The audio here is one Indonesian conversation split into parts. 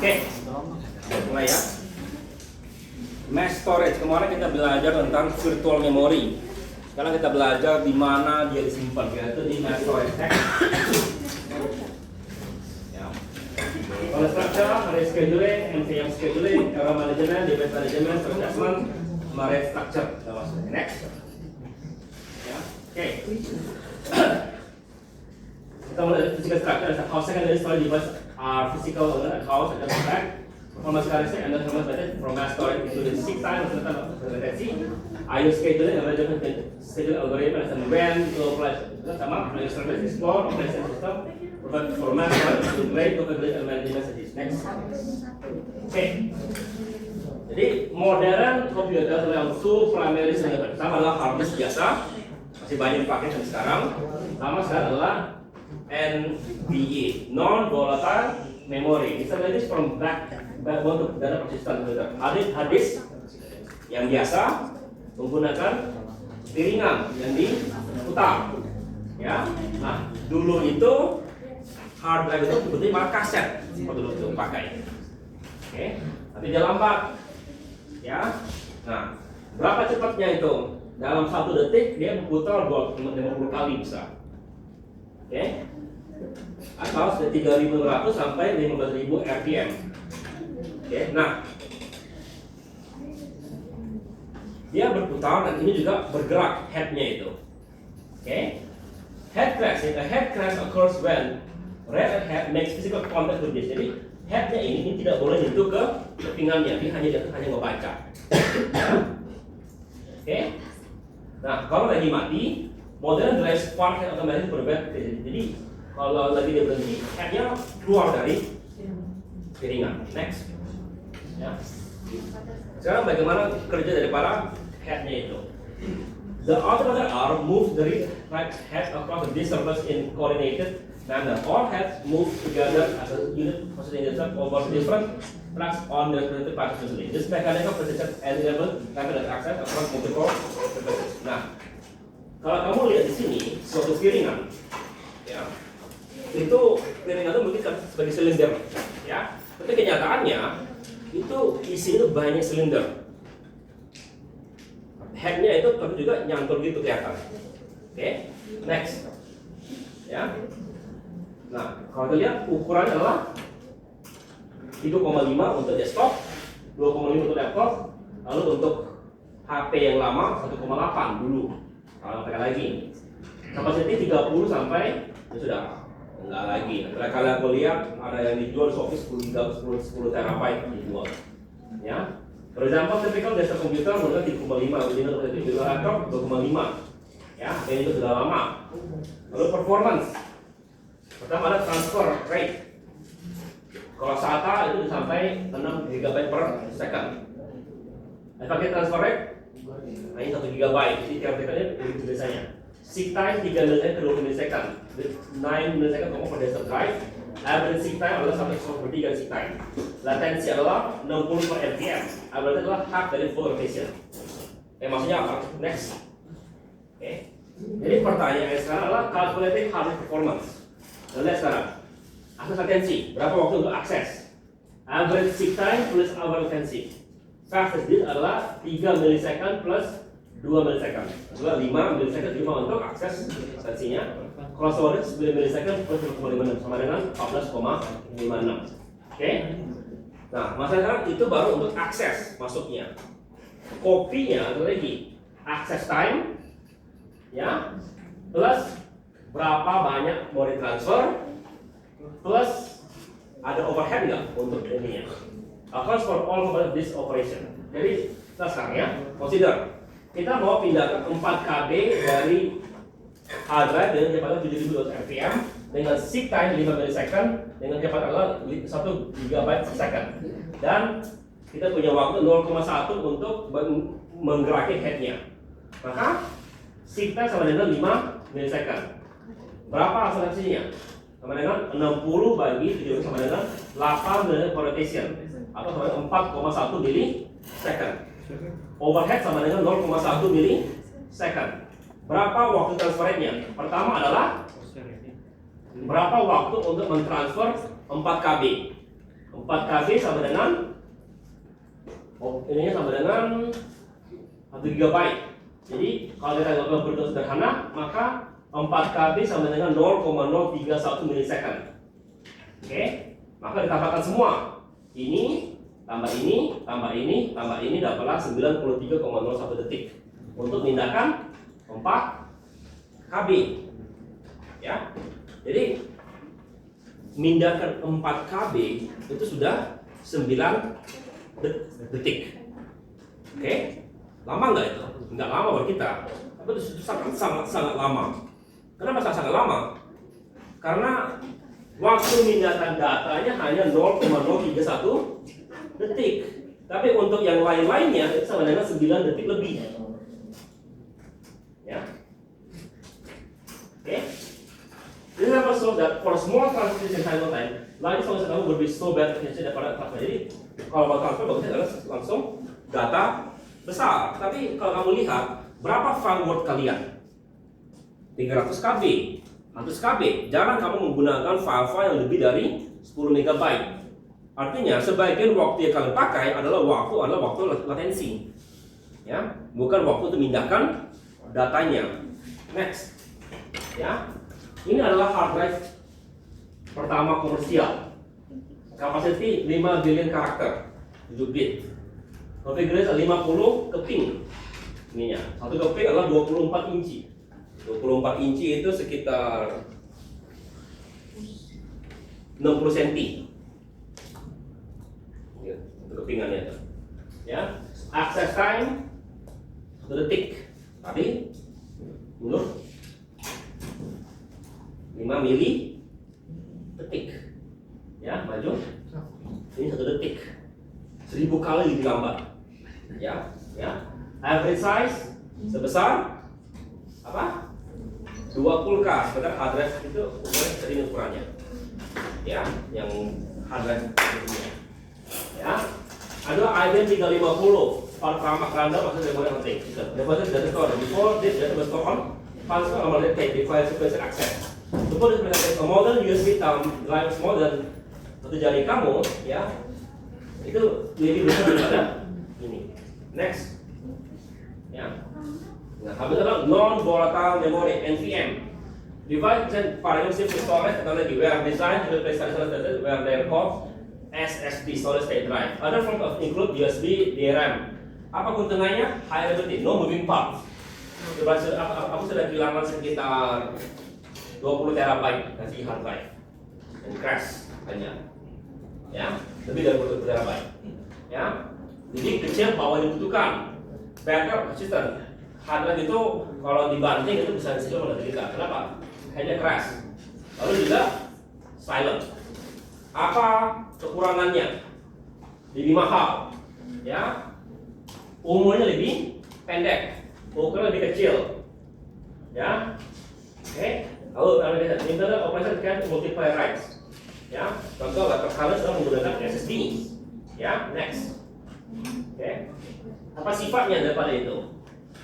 Oke, mulai ya. Mass storage, kemarin kita belajar tentang virtual memory. Sekarang kita belajar di mana dia disimpan, yaitu di mass storage. Ya. Kalau structure, ada scheduling, MVM scheduling, error management, database management, assessment, kemarin structure. Kita masuk next. Ya. Oke. Kita mulai dari physical structure. How secondary storage device are physical house and back. Performance characteristic and performance method from mass storage including 6 times latency, IO scheduling, arrangement schedule algorithm, and when to apply sama IO service explore operation system provide for mass storage to grade capability and management status. Next. Oke. Jadi modern computer yang two primary standard pertama adalah hard disk biasa, masih banyak dipakai sampai sekarang. Sama sekarang adalah NVMe, non-volatile memory. It's a list from backbone to data persistent computer. Hard disk yang biasa menggunakan piringan yang diputar. Ya, nah dulu itu hard drive itu sebetulnya malah kaset waktu dulu itu pakai. Oke, tapi dia lambat. Ya, nah berapa cepatnya itu? Dalam 1 detik dia berputar 50 kali bisa. Oke, atau 3.600 sampai 15.000 RPM. Oke, nah dia berputar dan ini juga bergerak headnya itu. Oke, head crash. A head crash occurs when read head makes physical contact with disk. Jadi headnya ini tidak boleh nyentuh ke kepingannya, dia hanya membaca. Oke, nah kalau lagi mati, modern drive spark yang otomatis berbeda. Jadi kalau lagi dia berhenti, headnya keluar dari piringan. Next. Ya. Sekarang bagaimana kerja daripada headnya itu? The alternator arm moves the right head across the disk surface in coordinated manner. All heads move together as a unit positioning themselves over different tracks on the respective parts of the disk. This mechanical precision enables rapid access across multiple surfaces. Nah, kalau kamu lihat di sini suatu piringan, ya, itu piringan itu mungkin sebagai silinder, ya. Tapi kenyataannya itu isinya banyak silinder. Headnya itu tapi juga nyangkut gitu kelihatan. Oke, next, ya. Nah, kalau kita lihat ukurannya adalah 3,5 untuk desktop, 2,5 untuk laptop, lalu untuk HP yang lama 1,8 dulu. Kalau pakai lagi, kapasiti 30 sampai ya sudah enggak lagi. Nah, kalian lihat ada yang dijual Shopee 10 terabyte dijual. Ya, for example, typical desktop computer menggunakan 3,5, original untuk laptop 2,5. Ya, ini itu sudah lama. Lalu performance, pertama ada transfer rate. Kalau SATA itu sampai 6 GB per second. Pakai transfer rate hanya 1 GB, jadi teoretikanya begitu biasanya. Seek time 3 milisekund ke 20 milisekund, 9 milisekund per desktop drive. Average seek time adalah 1/3 seek time. Latensi adalah 60 per RPM. Average adalah half dari full rotation. Maksudnya apa? Next. Oke. Jadi pertanyaannya sekarang adalah calculating hard disk performance. Lihat sekarang. Akses latensi, berapa waktu untuk akses? Average seek time plus hour latency. Fastest disk adalah 3 milisekund plus 2 milisekund. Adalah 5 milisekund cuma untuk akses latensinya. Kalau storage 9 milisekund plus 1,56 sama dengan 14,56. Oke. Nah, masalah sekarang itu baru untuk akses masuknya. Kopinya ada lagi access time, ya, plus berapa banyak mau ditransfer, plus ada overhead nggak untuk ininya. Accounts for all component this operation. Jadi kita sekarang ya, consider kita mau pindahkan 4 KB dari hard drive dengan kecepatan 7000 RPM dengan seek time 5 milisecond dengan kecepatan adalah 1 GB per second. Dan kita punya waktu 0,1 untuk menggerakkan headnya. Maka seek time sama dengan 5 milisecond. Berapa akselerasinya? Sama dengan 60 bagi 7 sama dengan 8 milisecond per rotation atau sama dengan 4,1 milisecond. Overhead sama dengan 0,1 milisecond. Berapa waktu transfernya? Pertama adalah berapa waktu untuk mentransfer 4 KB. 4 KB sama dengan ininya sama dengan 1 GB. Jadi kalau kita lakukan bentuk sederhana, maka 4 KB sama dengan 0,031 milisecond. Oke, maka ditambahkan semua. Ini tambah ini, tambah ini, tambah ini dapatlah 93,01 detik untuk tindakan 4 KB. Ya. Jadi memindahkan 4 KB itu sudah 9 detik. Oke? Lama nggak itu? Nggak lama buat kita. Tapi itu sangat lama. Kenapa sangat lama? Karena waktu memindahkan datanya hanya 0,031 detik. Tapi untuk yang lain-lainnya itu sama dengan 9 detik lebih. Ya. Oke? This is never so that for small transmission cycle time, line solution kamu would be so bad efficiency daripada transfer. Jadi kalau mau transfer bagusnya adalah langsung data besar. Tapi kalau kamu lihat berapa file word kalian? 300 KB, 100 KB. Jarang kamu menggunakan file-file yang lebih dari 10 MB. Artinya sebagian waktu yang kalian pakai adalah waktu latensi. Ya, bukan waktu untuk memindahkan datanya. Next. Ya. Ini adalah hard drive pertama komersial. Kapasiti 5 billion karakter, 7 bit. Konfigurasi 50 keping. Ininya. Satu keping adalah 24 inci. 24 inci itu sekitar 60 cm. Ya, satu kepingannya itu. Ya. Access time 1 detik. Tadi menurut 5 mili detik. Ya, maju. Ini 1 detik. 1000 kali lebih lambat. Ya, ya. Average size sebesar apa? 20K. Sebentar hard drive itu ini ukurannya. Ya, yang hard drive ini. Ya. Ada IBM 350 pertama random maksudnya yang penting. Deposit data store before this data was stored on transfer normal tape device sequence access. Suppose a model USB thumb drive smaller dan satu jari kamu, ya, itu lebih besar daripada ini. Next, ya. Nah, habis itu non-volatile memory (NVM). Device and paradigm shift storage technology were designed to replace traditional data where they are called SSD (solid state drive). Other forms of include USB, DRAM. Apa keuntungannya? High availability, no moving parts. Aku sudah kehilangan sekitar 20 terabyte dari hard drive dan crash hanya, ya, lebih dari 20 terabyte, ya. Jadi kecil bahwa dibutuhkan backup persistent. Hard drive itu kalau dibanting itu bisa disesuaikan pada kita. Kenapa? Hanya crash. Lalu juga silent. Apa kekurangannya? Lebih mahal, ya. Umurnya lebih pendek, ukuran lebih kecil, ya. Oke. Lalu internal operation can multiply writes. Ya, contoh kalian sedang menggunakan SSD. Ya, next. Oke. Apa sifatnya daripada itu?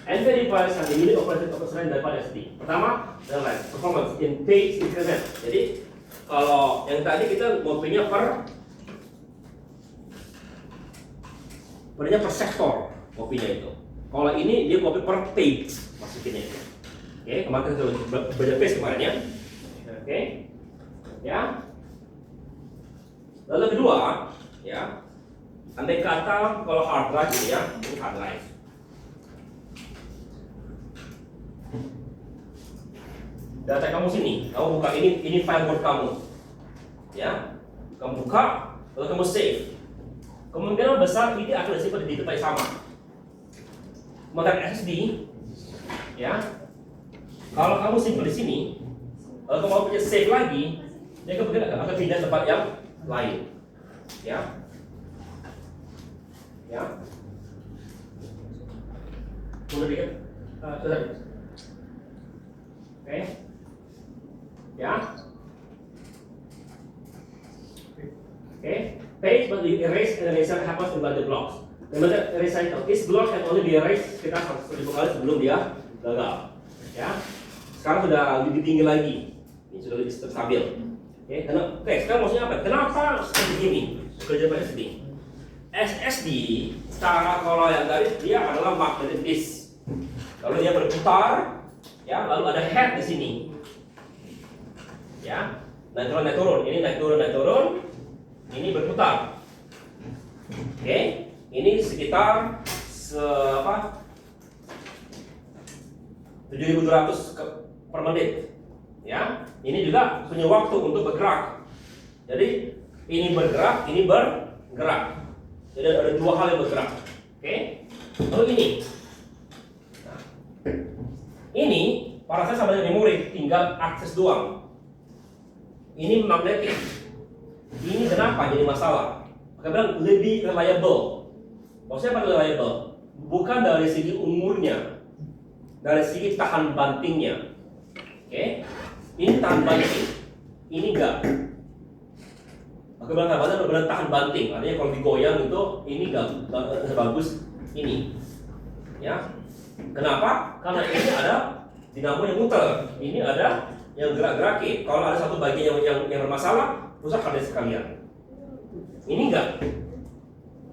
NVIDIA device has a unit operating lain daripada SSD. Pertama, adalah performance in page increment. Jadi kalau yang tadi kita kopinya per sektor kopinya itu. Kalau ini dia kopi per page masukinnya itu. Oke, kemarin kita sudah baca page kemarin ya. Oke, ya. Lalu kedua, ya. Andai kata kalau hard drive ini ya, ini hard drive. Data kamu sini, kamu buka ini file word kamu, ya. Kamu buka, lalu kamu save. Kemungkinan besar ini akan disimpan di tempat yang sama. Model SSD, ya. Kalau kamu simpan di sini, Kalau kamu mau pencet save lagi, dia akan pindah tempat yang lain. Ya. Ya. Mundur dikit. Sudah. Oke. Ya. Oke. Page must be erased and erasure happens in the blocks. Remember recital. Each block can only be erased sekitar 100.000 kali sebelum dia gagal. Ya. Sekarang sudah lebih tinggi lagi. Ini sudah lebih stabil. Oke, sekarang maksudnya apa? Kenapa seperti ini? Kerja SSD. SSD cara kalau yang tadi dia adalah magnetic disk. Kalau dia berputar, ya lalu ada head di sini. Ya, naik turun. Ini naik turun. Ini berputar. Oke, ini sekitar 7.200 per menit. Ya, ini juga punya waktu untuk bergerak. Jadi ini bergerak, ini bergerak. Jadi ada dua hal yang bergerak. Oke, lalu ini. Nah, ini pada saya sama dengan memori, tinggal akses doang. Ini magnetik. Ini kenapa jadi masalah? Maka bilang lebih reliable. Maksudnya apa reliable? Bukan dari segi umurnya, dari segi tahan bantingnya. Oke, ini tahan banting, ini enggak. Maka bilang benar-benar tahan banting. Artinya kalau digoyang itu ini enggak sebagus ini. Ya, kenapa? Karena ini ada dinamo yang muter, ini ada yang gerak-gerakin. Kalau ada satu bagian yang bermasalah, rusak hard disk sekalian. Ini enggak.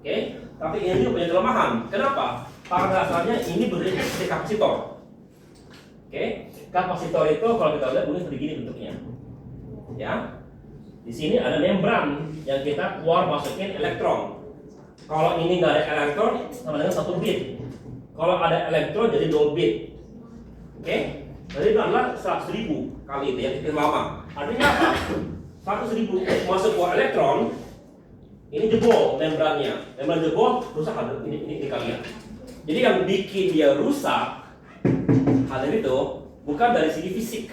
Oke, tapi ini juga punya kelemahan. Kenapa? Pada dasarnya ini berdiri seperti kapasitor. Oke, kapasitor itu kalau kita lihat bunyi seperti gini bentuknya. Ya, di sini ada membran yang kita keluar masukin elektron. Kalau ini nggak ada elektron, sama dengan 1 bit. Kalau ada elektron jadi 2 bit. Oke, jadi itu adalah 100.000 kali itu yang itu lama. Artinya apa? 100.000 masuk ke elektron, ini jebol membrannya. Membran jebol, rusak ini kalian. Jadi yang bikin dia rusak hal itu bukan dari segi fisik,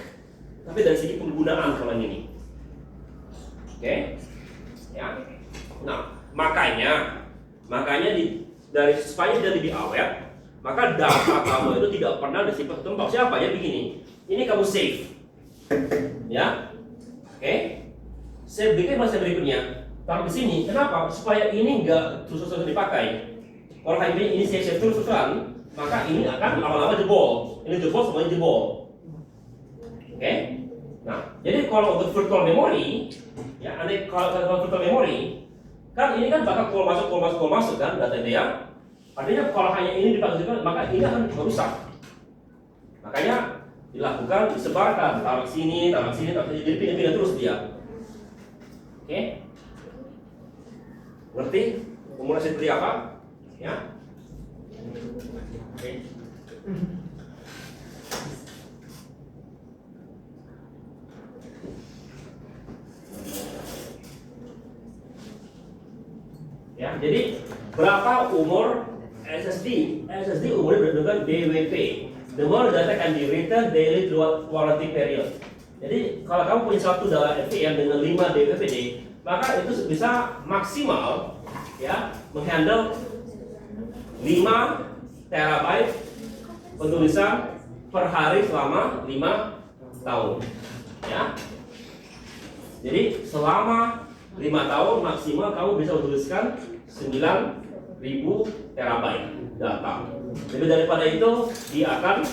tapi dari segi penggunaan kalau ini. Oke, ya. Nah, makanya dari supaya dia lebih awet, maka data kamu itu tidak pernah disimpan satu tempat. Siapa ya begini? Ini kamu save, ya. Oke, save bikin masa berikutnya. Taruh di sini. Kenapa? Supaya ini enggak terus-terusan dipakai. Kalau ini save terus-terusan, maka ini akan lama-lama jebol. Ini jebol, semuanya jebol. Oke? Nah, jadi kalau untuk virtual memory, ya, kalau virtual memory, kan ini kan bakal call masuk kan data itu ya. Artinya kalau hanya ini dipakai, maka ini akan rusak. Makanya dilakukan, disebarkan, taruh sini, jadi pindah-pindah terus dia. Oke? Ngerti? Umurnya seperti apa? Ya? Oke. Ya, jadi berapa umur SSD? SSD umurnya berdasarkan DWP. The more data can be written daily throughout warranty period. Jadi kalau kamu punya satu data NVMe dengan 5 DWPD, maka itu bisa maksimal ya menghandle 5 terabyte penulisan per hari selama 5 tahun. Ya. Jadi selama 5 tahun maksimal kamu bisa menuliskan 9.000 terabyte data. Lebih daripada itu dia akan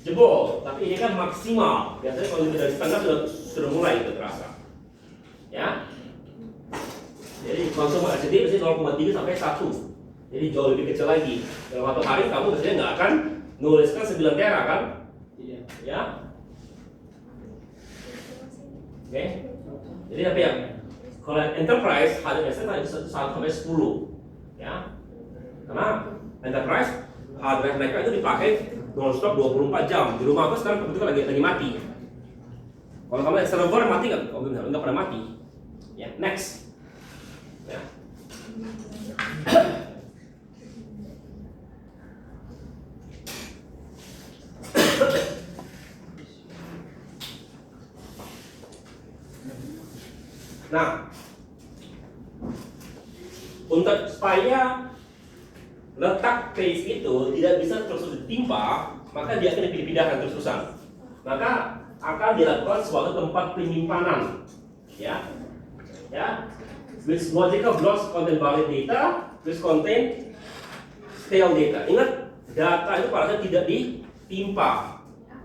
jebol. Tapi ini kan maksimal. Biasanya kalau lebih dari standar sudah mulai itu terasa. Ya. Jadi konsumsi SSD biasanya 0,3 sampai 1. Jadi jauh lebih kecil lagi. Dalam satu hari kamu biasanya nggak akan nuliskan 9 tera kan? Iya. Ya. Oke. Jadi apa ya? Kalau enterprise hanya biasanya 1 sampai 10. Ya. Karena enterprise hardware mereka itu dipakai non-stop 24 jam. Di rumah aku sekarang kebetulan lagi mati. Kalau kamu server mati nggak pernah mati. Ya, next. Ya. Nah, untuk supaya letak paste itu tidak bisa terus ditimpa, maka dia akan dipindahkan terus-terusan. Maka akan dilakukan suatu tempat penyimpanan, ya, which logical blocks contain valid data, which contain stale data. Ingat, data itu pada saat tidak ditimpa,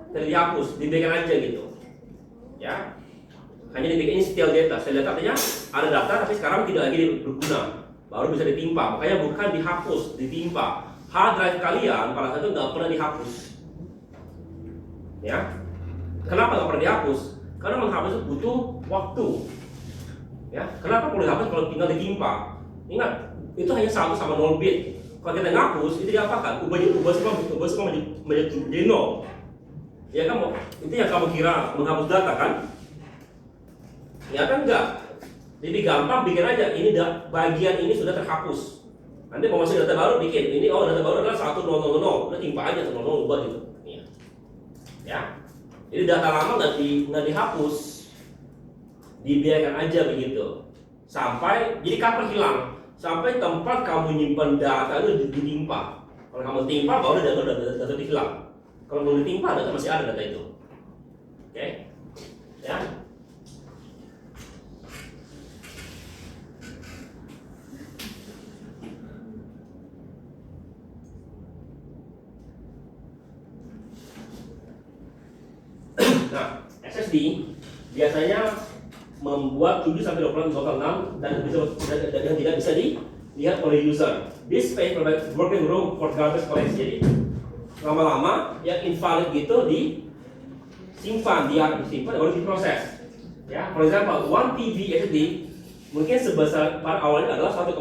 tidak dihapus, dibiarkan aja gitu, ya. Hanya dibikin stale data. Stale data artinya ada data tapi sekarang tidak lagi berguna, baru bisa ditimpa. Makanya bukan dihapus, ditimpa. Hard drive kalian pada saat itu nggak pernah dihapus, ya. Kenapa nggak pernah dihapus? Karena menghapus itu butuh waktu, ya. Kenapa perlu dihapus kalau tinggal ditimpa? Ingat, itu hanya 1 sama 0 bit. Kalau kita ngapus, itu diapakan? Ubah semua menjadi 0. Ya kan, itu yang kamu kira menghapus data kan? Ya kan enggak. Jadi gampang bikin aja, ini bagian ini sudah terhapus. Nanti mau masuk data baru bikin, ini data baru adalah 1000, udah timpa aja 00 buat gitu. Ya. Jadi data lama nggak dihapus, dibiarkan aja begitu. Sampai jadi kapan hilang? Sampai tempat kamu nyimpan data itu ditimpa. Kalau kamu timpa baru data hilang. Kalau belum ditimpa data masih ada data itu. Oke. Ya. Nah, SSD biasanya membuat 7 sampai 26 dan tidak bisa dilihat oleh user. This space provides working room for garbage collection. Jadi lama-lama yang invalid gitu disimpan baru diproses. Ya, for example, 1 TB SSD mungkin sebesar pada awalnya adalah 1,1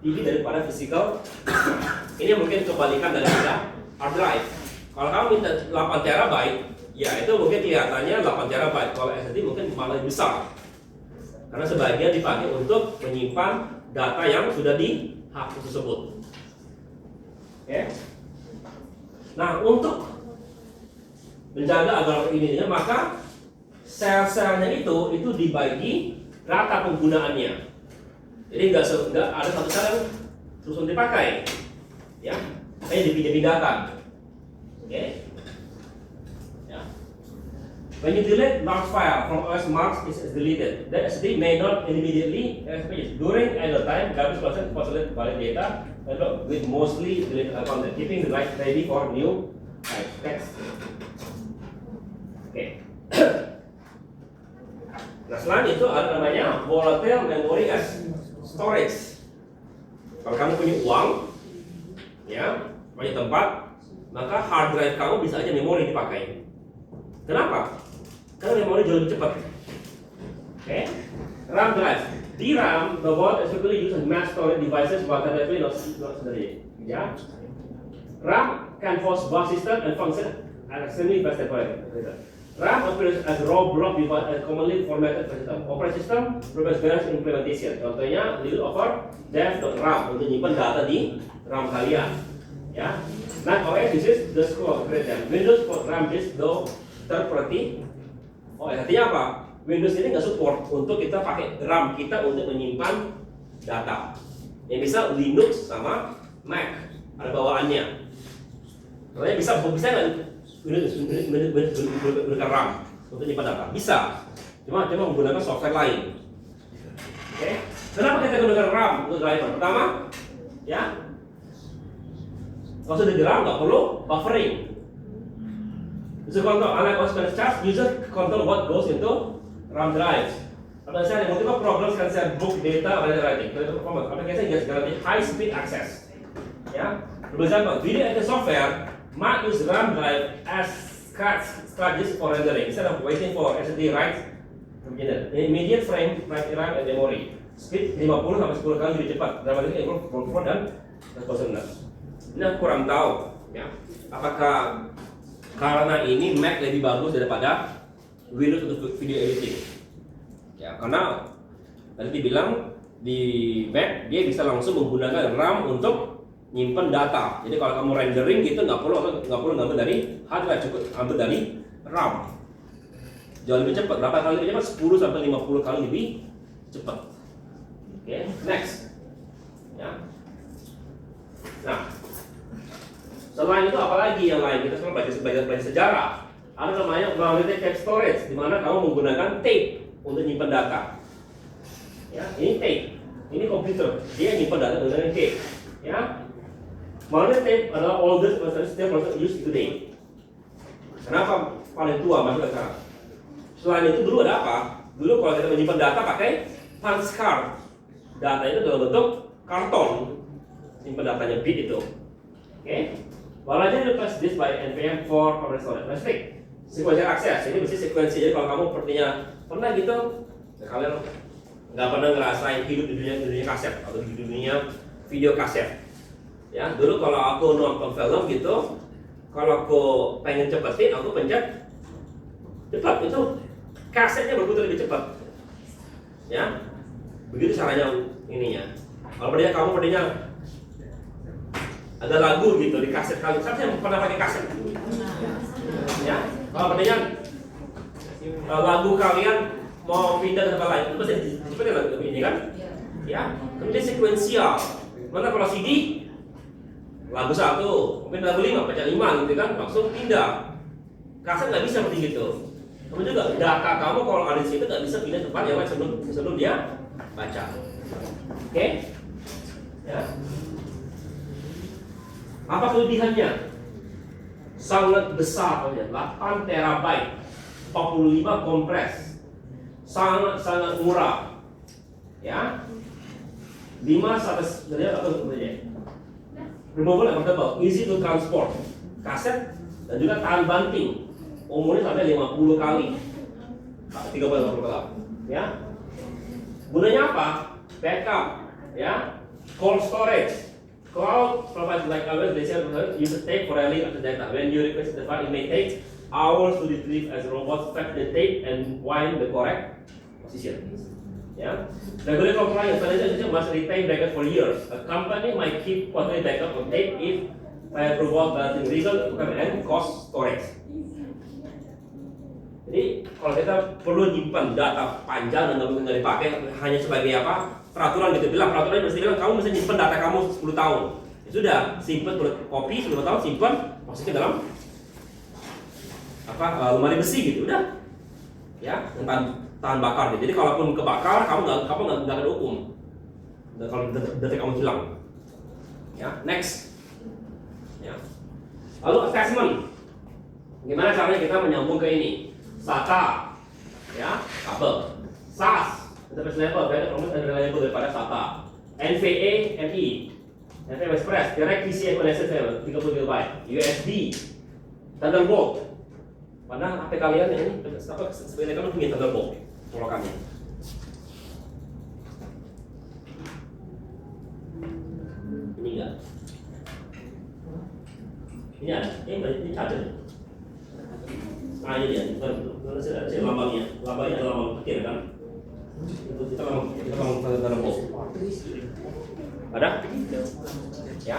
TB daripada physical. Ini mungkin kebalikan daripada hard drive. Kalau kamu minta 8 terabyte, ya itu mungkin kelihatannya 8 terabyte. Kalau SSD mungkin malah lebih besar. Karena sebagian dipakai untuk menyimpan data yang sudah dihapus tersebut. Oke. Nah, untuk menjaga agar ini, maka sel-selnya itu dibagi rata penggunaannya. Jadi nggak ada satu sel yang terus dipakai, ya, hanya dipindah-pindahkan. Oke. Ya. When you delete large file from OS marks is deleted, the SD may not immediately during idle time. Garbage collection consolidate valid data with mostly deleted content, keeping the right ready for new text. Oke. Nah, selain itu ada namanya volatile memory as storage. Kalau kamu punya uang, ya, banyak tempat, maka hard drive kamu bisa aja memori dipakai. Kenapa? Karena memori jauh lebih cepat. Oke. RAM drive. DRAM, the word is typically used in mass storage devices, but definitely not sendiri. Ya. RAM can host bus system and function as extremely fast deployment. RAM operates as raw block device and commonly formatted system. Operating system provides various implementation. Contohnya little over dev.ram untuk menyimpan data di RAM kalian. Ya. Mac OS uses the scroll operator. Windows for RAM disk though third party. Artinya apa? Windows ini nggak support untuk kita pakai RAM kita untuk menyimpan data. Yang bisa Linux sama Mac ada bawaannya. Katanya bisa nggak Windows menggunakan RAM untuk menyimpan data? Bisa. Cuma menggunakan software lain. Oke. Kenapa kita menggunakan RAM untuk driver? Pertama, ya, kalau sudah di RAM nggak perlu buffering. User control, unlike OS managed charge, user control what goes into RAM drive. Pada saat yang multiple programs can share book data or writing. Kalau itu performance, aplikasi yang guarantee high speed access. Ya, for example, video editing software might use RAM drive as strategies for rendering instead of waiting for SSD write. Immediate frame write RAM and memory. Speed 50 sampai 10 kali lebih cepat. Dramatically improve performance dan responsiveness. Ini aku kurang tahu, ya, apakah karena ini Mac lebih bagus daripada Windows untuk video editing. Ya, karena tadi dibilang di Mac dia bisa langsung menggunakan RAM untuk nyimpen data. Jadi kalau kamu rendering gitu nggak perlu ngambil dari hard drive, cukup ambil dari RAM. Jauh lebih cepat. Berapa kali lebih cepat? 10 sampai 50 kali lebih cepat. Oke, next. Ya. Nah, selain itu apalagi yang lain? Kita sekarang baca sejarah. Ada namanya magnetic tape storage, di mana kamu menggunakan tape untuk nyimpan data. Ya, ini tape, ini komputer, dia nyimpan data dengan tape. Ya, magnetic tape adalah oldest still used today. Kenapa paling tua masih sekarang? Selain itu dulu ada apa? Dulu kalau kita menyimpan data pakai punch card, data itu dalam bentuk karton, simpan datanya bit itu. Oke, Balaja replace this by NPM for permanent storage. Let's take sequential access. Ini mesti sekuensi. Jadi kalau kamu pernah gitu, ya kalian nggak pernah ngerasain hidup di dunia kaset atau di dunia video kaset. Ya, dulu kalau aku nonton film gitu, kalau aku pengen cepetin, aku pencet cepat, itu kasetnya berputar lebih cepat. Ya, begitu caranya ininya. Kalau kamu ada lagu gitu di kaset kalian, siapa yang pernah pakai kaset? Ya, kalau lagu kalian mau pindah ke tempat lain, itu pasti seperti lagu ini kan? Ya, kemudian sekuensial. Mana kalau CD, lagu 1, mungkin lagu 5, baca 5 gitu kan, langsung pindah. Kaset nggak bisa seperti gitu. Kemudian juga data kamu kalau ada di situ nggak bisa pindah tempat yang lain sebelum dia baca. Oke? Ya. Apa kelebihannya? Sangat besar, 8 terabyte, 45 kompres, sangat murah, ya. 5 sampai removable and portable, easy to transport, kaset dan juga tahan banting, umurnya sampai 50 kali, 30-50 kali, ya. Gunanya apa? Backup, ya, cold storage. Cloud provides like always, they say use the tape for rally of the data. When you request the file, it may take hours to retrieve as robots fetch the tape and wind the correct position. Yeah. Regular compliance, financial must retain backup for years. A company might keep quarterly backup of tape if by approval but legal and cost storage. Jadi kalau kita perlu nyimpan data panjang dan nggak dipakai hanya sebagai apa? Peraturan gitu, peraturannya mesti bilang kamu mesti nyimpan data kamu 10 tahun. Ya sudah, simpan kopi 10 tahun, simpan, masukin dalam lemari besi gitu, udah. Ya, tahan bakar gitu. Jadi kalaupun kebakar, kamu nggak akan hukum. Dan kalau data kamu hilang. Ya, next. Ya. Lalu attachment. Gimana caranya kita menyambung ke ini? SATA, ya, kabel. SAS. Interface level, better performance and reliable daripada SATA. NVMe, NVMe Express, direct PCI connection level 30 GB, USB, Thunderbolt. Padahal HP kalian ini sebenarnya kamu punya Thunderbolt colokannya. Ini enggak. Ini ada, ini charger. Nah ini dia, saya lambangnya adalah lambang petir kan. Itu kita mau Thunderbolt. Ada? Ya.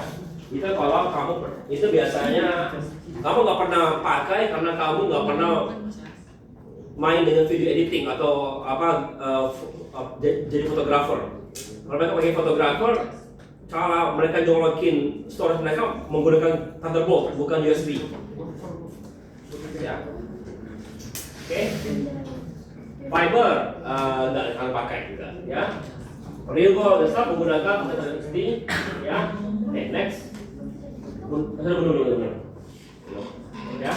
Itu kalau kamu itu biasanya kamu nggak pernah pakai karena kamu nggak pernah main dengan video editing atau jadi fotografer. Kalau mereka pakai fotografer, cara mereka jolokin storage mereka menggunakan Thunderbolt bukan USB. Ya. Oke. Fiber nggak akan pakai juga, ya. Reliable desktop menggunakan SD, ya. Oke, next. Dulu. Ya.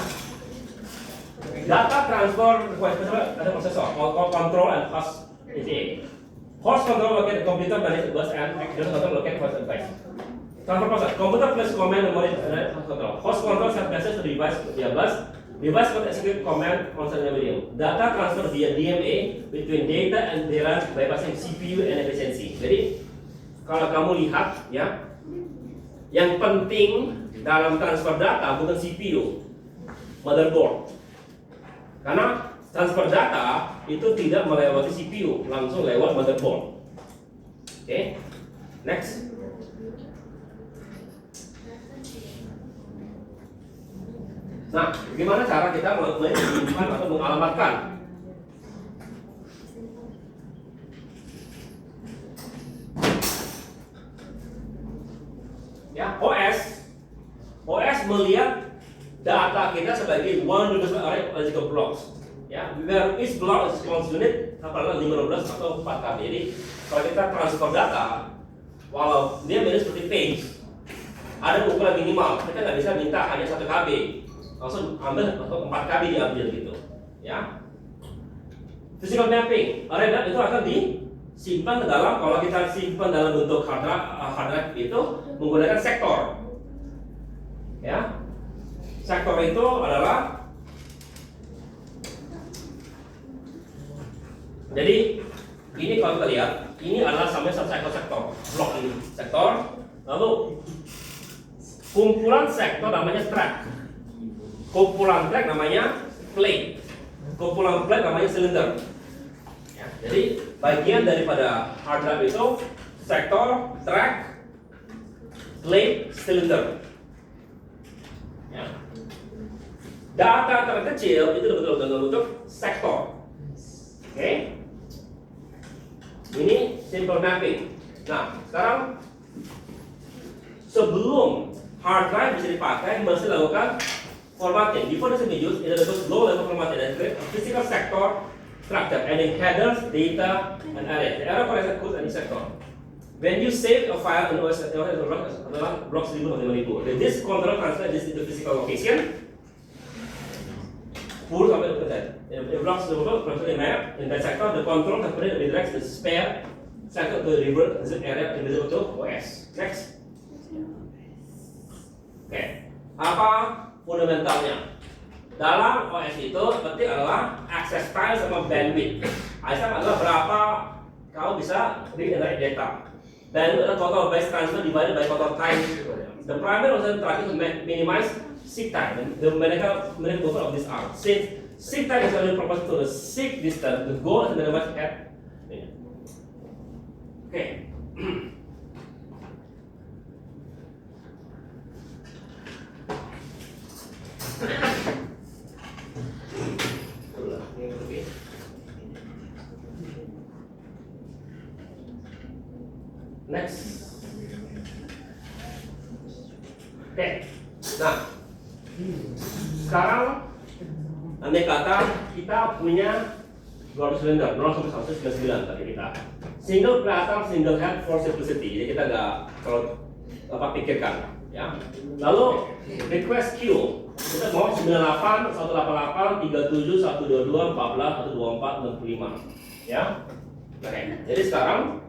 Data transfer ada prosesor, control and host PCA. Host control locate computer manage bus and external control locate host device. Transfer process, computer plus command memory control. Host control set message to device via bus. Device could execute command on certain medium. Data transfer via DMA between data and DRAM bypassing CPU and efficiency. Jadi kalau kamu lihat ya, yang penting dalam transfer data bukan CPU, motherboard. Karena transfer data itu tidak melewati CPU, langsung lewat motherboard. Oke, next. Nah, bagaimana cara kita menyimpan atau mengalamatkan? Ya, OS melihat data kita sebagai one dimensional array of logical blocks. Ya, where each block is count unit katakanlah 15 atau 4 KB. Jadi kalau kita transfer data, walau dia mirip seperti page, ada ukuran minimal. Kita nggak bisa minta hanya 1 KB, langsung ambil atau 4 KB diambil gitu. Ya, physical mapping array map itu akan disimpan ke dalam, kalau kita simpan dalam bentuk hard drive itu menggunakan sektor. Ya, sektor itu adalah, jadi ini kalau kita lihat, ini adalah sampai sektor blok ini sektor, lalu kumpulan sektor namanya track, kumpulan track namanya plate, kumpulan plate namanya silinder. Ya, jadi bagian daripada hard drive itu sektor, track, plate, silinder. Ya. Data terkecil itu betul-betul dalam bentuk sektor. Oke? Ini simple mapping. Nah, sekarang sebelum hard drive bisa dipakai, mesti lakukan formatting. Before this can be used, it is a low level formatting and create a physical sector structure adding headers, data, and arrays. The array for example any sector. When you save a file in OS adalah blok 1000. This control transfer this into physical location 10 sampai 20%. If blocks the transfer in map in that sector, the control transfer redirects the spare sector to revert zip area invisible to OS. Next. Oke, apa fundamentalnya? Dalam OS itu penting adalah access time sama bandwidth. ASM adalah berapa kau bisa read and write data. Bandwidth adalah total base transfer divided by total time. The primary also trying to minimize seek time. The main goal of this are since seek time is only proportional to the seek distance, the goal is to minimize head. Okay. Next. Oke. Nah, sekarang andai kata kita punya 200 silinder, 0 sampai 199 tadi kita. Single kelihatan single head for simplicity, jadi kita nggak terlalu pikirkan, ya. Lalu request queue, kita mau 98, 188, 37, 122, 14, 124, 65, ya. Oke, jadi sekarang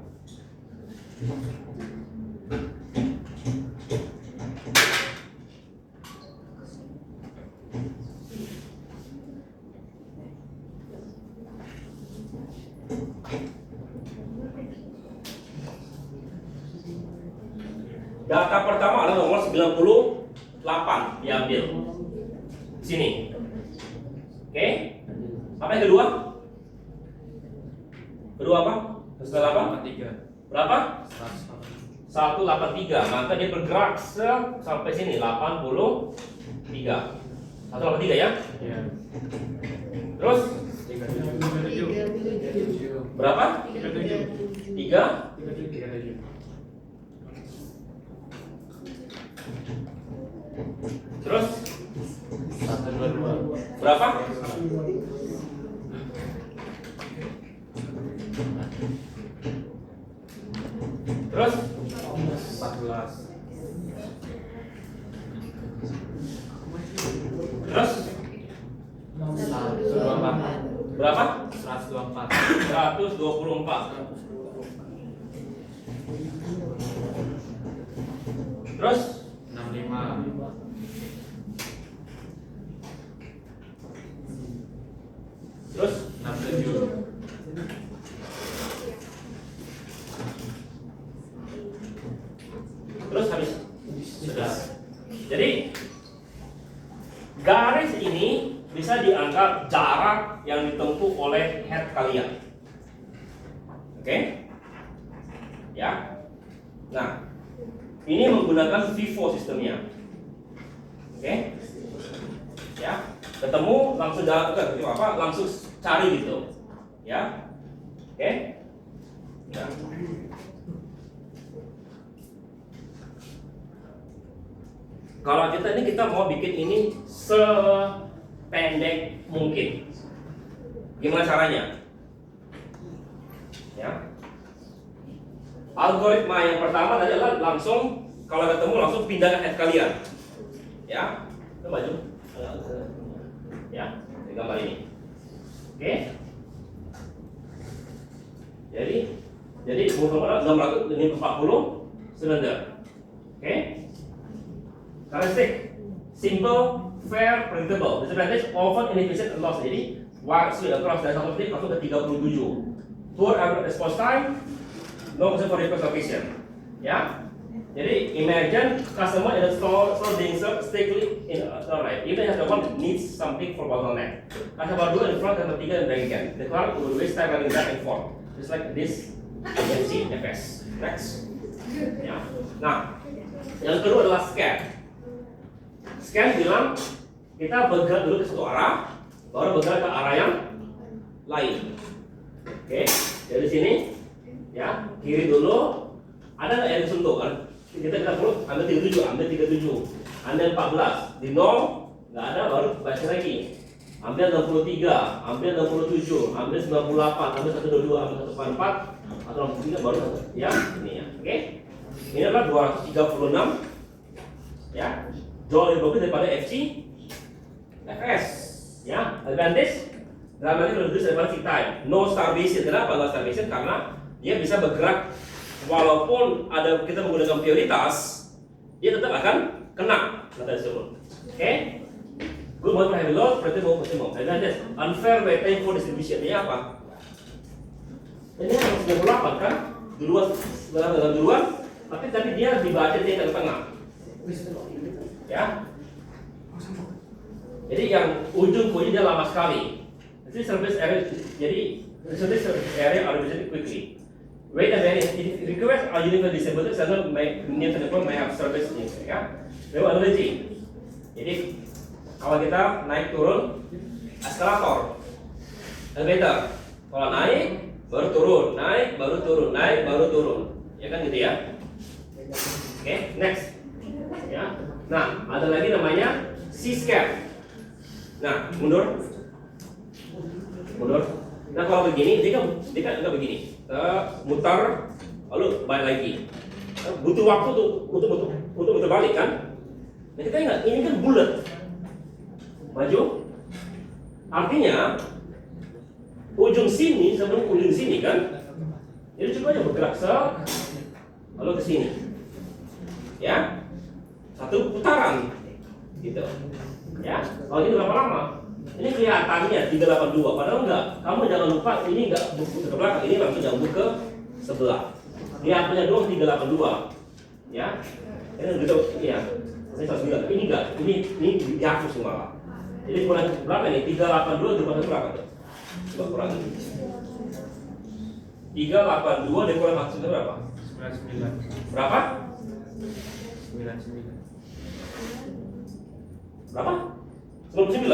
data pertama adalah nomor 98 diambil di sini. Oke. Apa yang kedua? Kedua apa? Setelah apa? 83. Berapa? 183. Maka dia bergerak sampai sini 83. 183 ya? Iya. Terus? 37. Berapa? 3? Terus 122. Berapa? Terus 14. Terus 124. Berapa? 124. 124. Terus 65. Terus 67. Terus habis. Sudah. Jadi garis ini bisa dianggap jarak yang ditempuh oleh head kalian. Oke? Ya. Nah, ini menggunakan FIFO sistemnya. Oke? Ya. Ketemu langsung jalan apa? Langsung cari gitu. Ya. Oke? Ya. Kalau kita mau bikin ini sependek mungkin. Gimana caranya? Ya. Algoritma yang pertama tadi adalah langsung kalau ketemu langsung pindah ke head kalian. Ya. Kita maju. Ya, di gambar ini. Oke. Jadi muter-muter 640 silinder. Oke. Karakteristik simple, fair, predictable. Disadvantage often inefficient and lost. Jadi waktu across dari satu titik langsung ke 37. Poor average response time, no concern for request location. Ya. Jadi imagine customer in a store being served strictly in a right. Even if the one needs something for bottleneck. Customer dua in front, customer tiga in back again. The car will waste time running back and forth. Just like this agency FS. Next. Ya. Nah, yang kedua adalah scan. Scan bilang kita bergerak dulu ke satu arah, baru bergerak ke arah yang lain. Oke, dari sini, ya kiri dulu. Ada nggak yang disentuh? Kita perlu ambil 37, ambil 37, ambil 14. Di 0 nggak ada, baru baca lagi. Ambil 63, ambil 67, ambil 98, ambil 122, ambil 144, atau 63 baru satu. Ya, ini ya. Oke, ini adalah 236. Ya. Jauh lebih bagus daripada FC FS. Ya, advantage dalam arti reduce advancing time. No starvation. Kenapa no starvation? Karena dia bisa bergerak walaupun ada kita menggunakan prioritas, dia tetap akan kena data tersebut. Oke? Good mode for heavy load, predictable maximum. Advantage unfair weight time for distribution. Ini apa? Ini yang 98 kan? Duluan, tapi dia dibaca di tengah-tengah. Ya, jadi yang ujung kunci dia lama sekali. Jadi service area, jadi service area are visited quickly. Wait a minute, request are universally disabled, so may have service needs. Ya, lewat analogi. Jadi kalau kita naik turun eskalator, elevator, kalau naik baru turun, naik baru turun, naik baru turun, ya kan gitu ya. Oke, next. Ya. Nah, ada lagi namanya C-scan. Nah, mundur. Nah, kalau begini, dia kan enggak begini. Mutar, lalu balik lagi. Butuh waktu untuk muter balik kan? Nah, kita ingat, ini kan bulat. Maju. Artinya, ujung sini sebelum ujung sini kan? Jadi coba aja bergerak lalu ke sini. Ya. Satu putaran gitu ya. Kalau ini berapa lama? Ini kelihatannya 382 padahal enggak. Kamu jangan lupa ini enggak buku ke belakang, ini langsung jauh ke sebelah. Kelihatannya doang 382 ya. Ini gitu ya. Saya bilang ini enggak. Ini dihapus semua. Jadi kurang berapa nih? 382 dikurang berapa tuh? Coba kurangi. 382 dikurang maksudnya berapa? 99. Berapa? 99. Berapa? 99.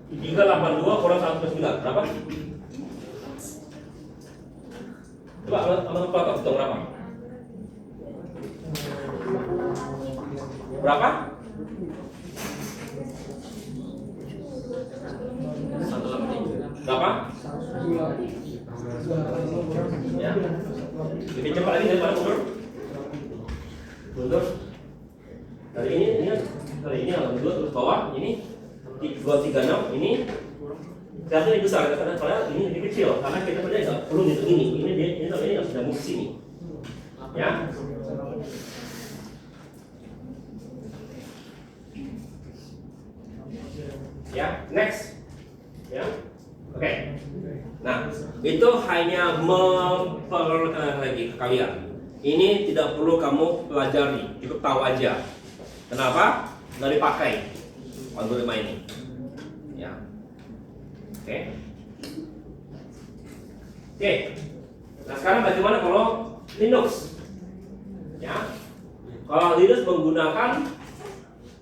382 kurang 199. Berapa? Coba sama pelakon hitung berapa? Berapa? 183. Berapa? Ya. Lebih cepat lagi daripada mundur. Dari ini yang dua terus bawah, ini 236, ini karena ini besar, padahal ini lebih kecil karena kita kerja nggak perlu ngitung ini. Ini yang sudah move sini, ya. Ya, next, ya, oke. Nah, itu hanya memperkenalkan lagi ke kalian. Ini tidak perlu kamu pelajari, cukup tahu aja. Kenapa? Nggak dipakai algoritma ini. Ya. Oke. Nah sekarang bagaimana kalau Linux? Ya. Kalau Linux menggunakan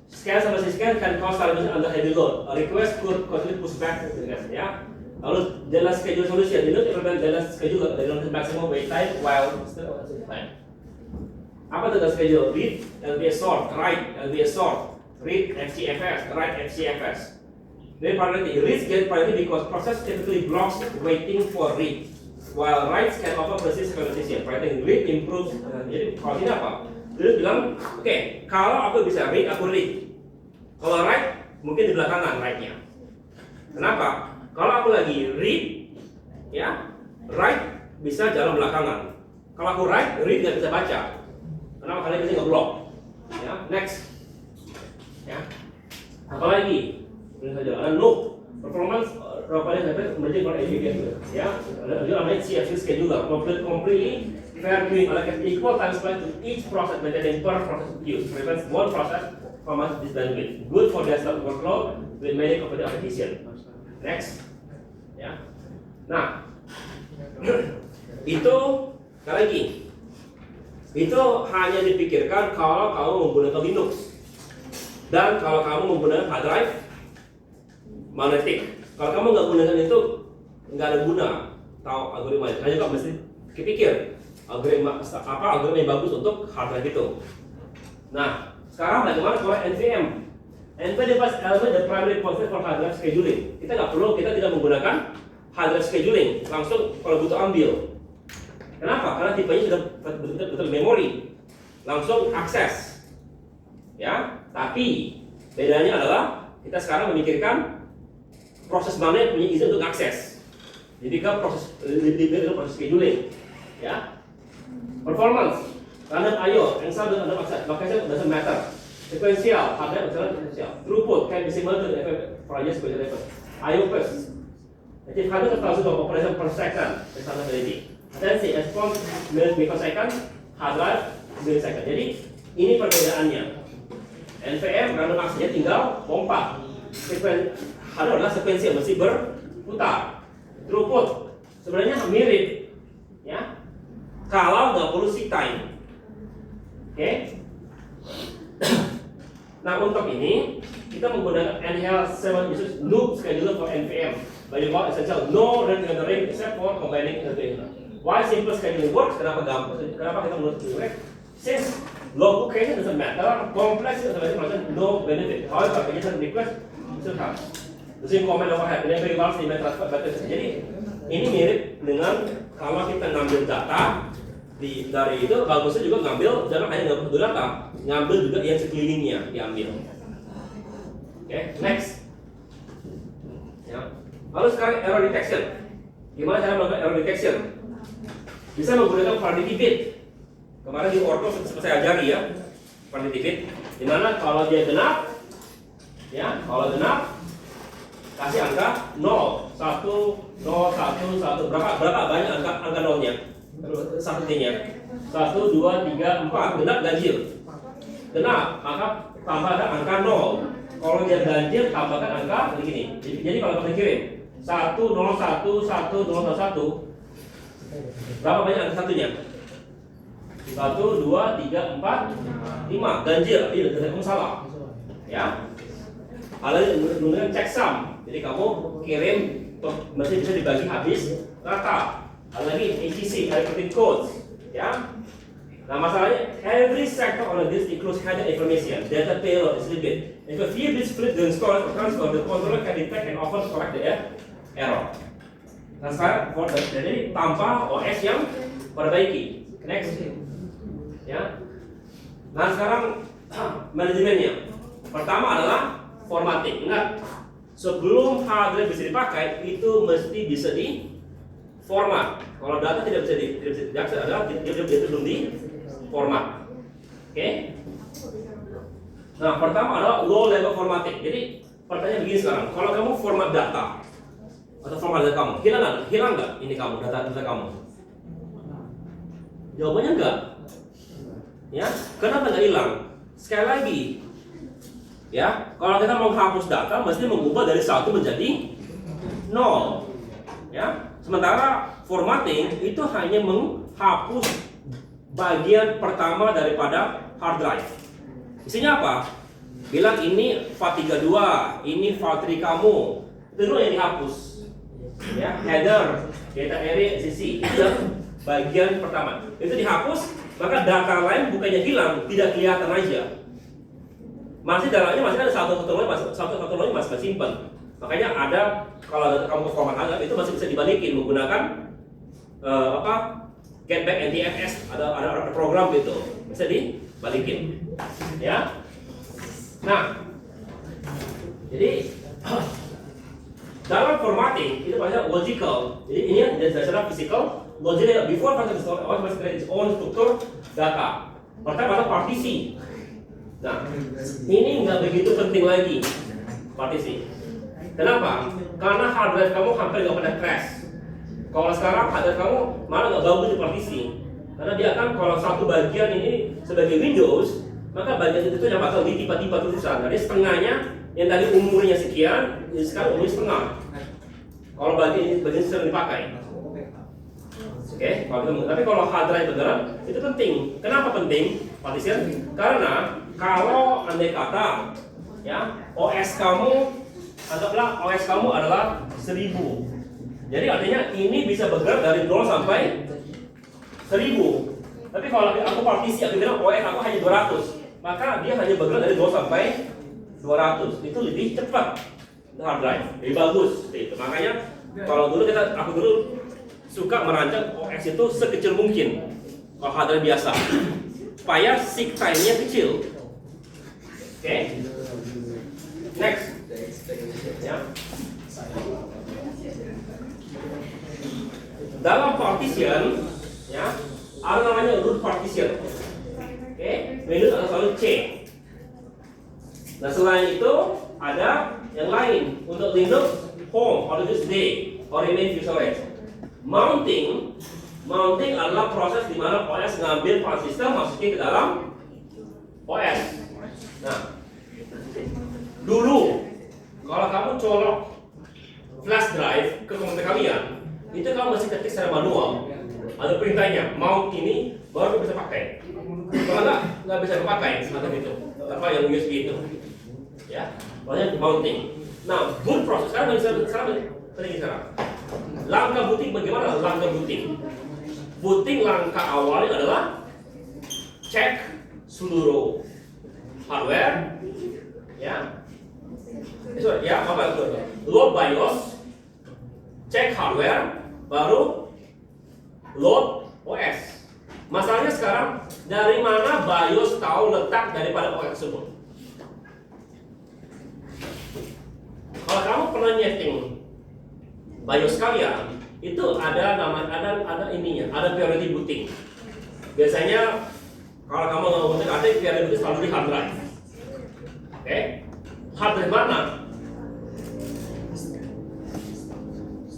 scan sama scan can cause television under heavy load. A request could constantly push back ya. Lalu dalam schedule solution, Linux implement dalam schedule dengan maximum wait time while still on time. Apa data schedule? Read LBS sort, write LBS sort, read FCFS, write FCFS. Then priority. Reads get priority because process typically blocks waiting for read, while writes can offer persist conversation. Priority read improves. Jadi kalau ini apa? Terus bilang, oke, kalau aku bisa read, aku read. Kalau write, mungkin di belakangan write-nya. Kenapa? Kalau aku lagi read, ya, write bisa jalan belakangan. Kalau aku write, read nggak bisa baca. Kenapa? Karena bisa nge-block. Ya, next. Ya. Apa lagi? Ini saja. No performance pada sampai menjadi for education. Ya, ada namanya CFC scheduler. Completely fair queuing allocate equal time spent to each process maintaining per process queue. Prevents one process from much bandwidth. Good for desktop workload with many competitive application. Next. Ya. Nah, itu sekali lagi. Itu hanya dipikirkan kalau kamu menggunakan Linux dan kalau kamu menggunakan hard drive magnetik. Kalau kamu nggak gunakan itu, nggak ada guna tahu algoritma. Hanya kamu mesti kepikir algoritma yang bagus untuk hard drive itu. Nah, sekarang bagaimana kalau NVM? NVM device element the primary concept for hard drive scheduling. Kita tidak menggunakan hard drive scheduling, langsung kalau butuh ambil. Kenapa? Karena tipenya sudah betul memori, langsung akses. Ya, tapi bedanya adalah kita sekarang memikirkan proses mana yang punya izin untuk akses. Jadi kan proses scheduling. Ya, performance, random I/O, install dan random access, location doesn't matter. Sequential, hard drive sequential. Throughput can be similar to the project sequential level. I/O first. Jadi hard drive 1000 operation per second, standardity. Attention, response microsecond, hard drive millisecond. Jadi ini perbedaannya. NVM random access tinggal pompa. Hard drive adalah sequential, mesti berputar. Throughput sebenarnya mirip, ya. Kalau nggak perlu seek time. Oke. Nah, untuk ini kita menggunakan NHL7 uses loop scheduler for NVM. By default essential no rendering except for combining NVM. Why simple scheduling works? Kenapa gampang? Kenapa kita menurut gue? Since low location doesn't matter, complex doesn't no benefit. However, condition request still have. The same comment overhead. Enabling valves in transfer batas. Jadi ini mirip dengan kalau kita ngambil data dari itu, bagusnya juga ngambil jangan hanya ngambil data, ngambil juga yang sekelilingnya diambil. Oke, next. Ya. Lalu sekarang error detection. Gimana cara melakukan error detection? Bisa menggunakan variety bit. Kemarin di Orto saya ajari ya, variety bit. Dimana kalau dia genap, ya, kalau genap kasih angka 0, 1, 0, 1, 1. Berapa banyak angka nolnya? Saktinya 1, 2, 3, 4. Genap ganjil. Genap maka tambahkan angka 0. Kalau dia ganjil tambahkan angka begini. Jadi kalau kita kirim 1, 0, 1, 1, 0, 1. Berapa banyak angka satunya? 1, 2, 3, 4, 5. Ganjil, iya, kamu salah. Ya. Kalau menggunakan checksum, jadi kamu kirim masih bisa dibagi habis rata. Ada lagi ACC, arithmetic codes, ya. Nah masalahnya, every sector on a disk includes hidden information, data payload is limited. If a few bits split during storage or transfer, the controller can detect and often correct the error. Nah sekarang, jadi tanpa OS yang perbaiki. Next, ya. Nah sekarang manajemennya. Pertama adalah formatting. Ingat, sebelum hard drive bisa dipakai, itu mesti bisa di format. Kalau data tidak bisa diakses adalah dia belum di format. Oke? Nah, pertama adalah low level formatting. Jadi pertanyaan begini sekarang, kalau kamu format data atau format data kamu, hilang nggak ini kamu data kamu? Jawabannya enggak. Ya, kenapa nggak hilang? Sekali lagi, ya, kalau kita mau menghapus data, mesti mengubah dari 1 menjadi 0. Ya, sementara formatting itu hanya menghapus bagian pertama daripada hard drive. Isinya apa? Bilang ini FAT32, ini FAT3 kamu. Itu dulu yang dihapus. Ya, header, data array, sisi itu bagian pertama. Itu dihapus, maka data lain bukannya hilang, tidak kelihatan aja. Masih dalamnya masih ada satu lagi masih simpan. Makanya ada kalau ada kamu format Azure itu masih bisa dibalikin menggunakan get back NTFS, ada program gitu, bisa dibalikin. Ya. Nah, jadi dalam formatting itu banyak logical. Jadi ini dasarnya physical, logical before function store always must create its own struktur data. Pertama ada partisi. Nah, ini nggak begitu penting lagi partisi. Kenapa? Karena hard drive kamu hampir nggak pernah crash. Kalau sekarang hard drive kamu malah nggak bagus di partisi. Karena dia akan kalau satu bagian ini sebagai Windows, maka bagian itu yang bakal tiba-tiba terusan. Jadi setengahnya yang tadi umurnya sekian, ini sekarang umurnya setengah. Kalau bagian sering dipakai. Oke, tapi kalau hard drive beneran itu penting. Kenapa penting? Partition? Karena kalau andai kata ya OS kamu, anggaplah OS kamu adalah 1000. Jadi artinya ini bisa bergerak dari 0 sampai 1000. Tapi kalau aku partisi, aku bilang OS aku hanya 200, maka dia hanya bergerak dari 0 sampai 200. Itu lebih cepat hard drive, lebih bagus. Gitu. Makanya kalau dulu aku dulu suka merancang OS itu sekecil mungkin kalau hard drive biasa, supaya seek time-nya kecil. Oke. Next. Ya. Dalam partition, ya, ada namanya root partition. Oke, Windows ada selalu C. Nah selain itu ada yang lain untuk Linux home, atau just D, or remain view storage. Mounting adalah proses di mana OS ngambil file system masukin ke dalam OS. Nah, dulu kalau kamu colok flash drive ke komputer kalian, itu kamu masih ketik secara manual. Ada perintahnya, mount ini baru bisa pakai. Kalau nggak bisa dipakai semacam itu. Apa yang USB itu, ya, banyak mounting. Nah, boot proses sekarang langkah booting bagaimana? Langkah booting. Booting langkah awalnya adalah cek seluruh hardware, ya. Load BIOS, cek hardware, baru load OS. Masalahnya sekarang dari mana BIOS tahu letak daripada OS tersebut? Kalau kamu pernah nyeting BIOS kalian, itu ada ininya, ada priority booting. Biasanya kalau kamu ngomongin priority booting selalu di hard drive. Oke, hard drive mana?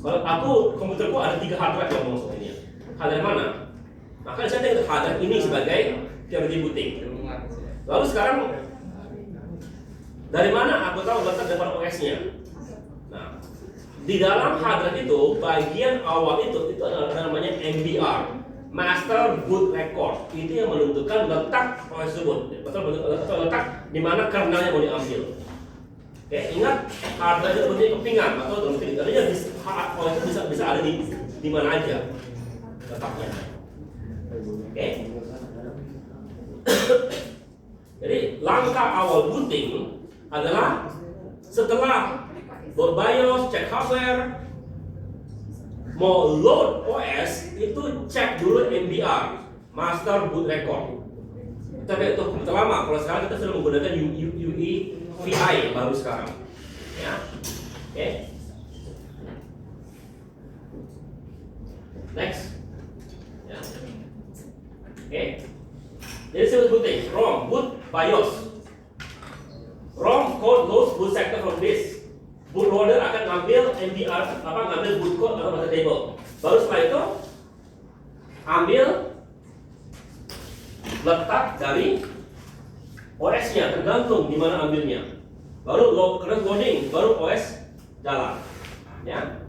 Kalau aku komputerku ada 3 hard drive yang ngomong ini. Hard drive mana? Maka saya tinggal hard drive ini sebagai priority booting. Lalu sekarang dari mana aku tahu letak daripada OS-nya? Nah, di dalam hard drive itu bagian awal itu ada namanya MBR, Master Boot Record. Itu yang menentukan letak OS tersebut, atau letak di mana kernelnya mau diambil. Oke, ingat hard drive itu bentuknya kepingan atau dalam kepingan. Artinya OS itu bisa ada di mana aja letaknya. Oke. Jadi langkah awal booting adalah setelah load BIOS, cek hardware, mau load OS itu cek dulu MBR, Master Boot Record. Tapi untuk komputer lama, kalau sekarang kita sudah menggunakan UEFI baru sekarang. Ya, oke. Next. Ya. Oke. Jadi sebut booting, ROM, boot, BIOS. ROM code loads boot sector from disk. Bootloader akan ngambil MBR, ngambil boot code atau master table. Baru setelah itu ambil letak dari OS-nya, tergantung di mana ambilnya. Baru loading, baru OS jalan. Ya.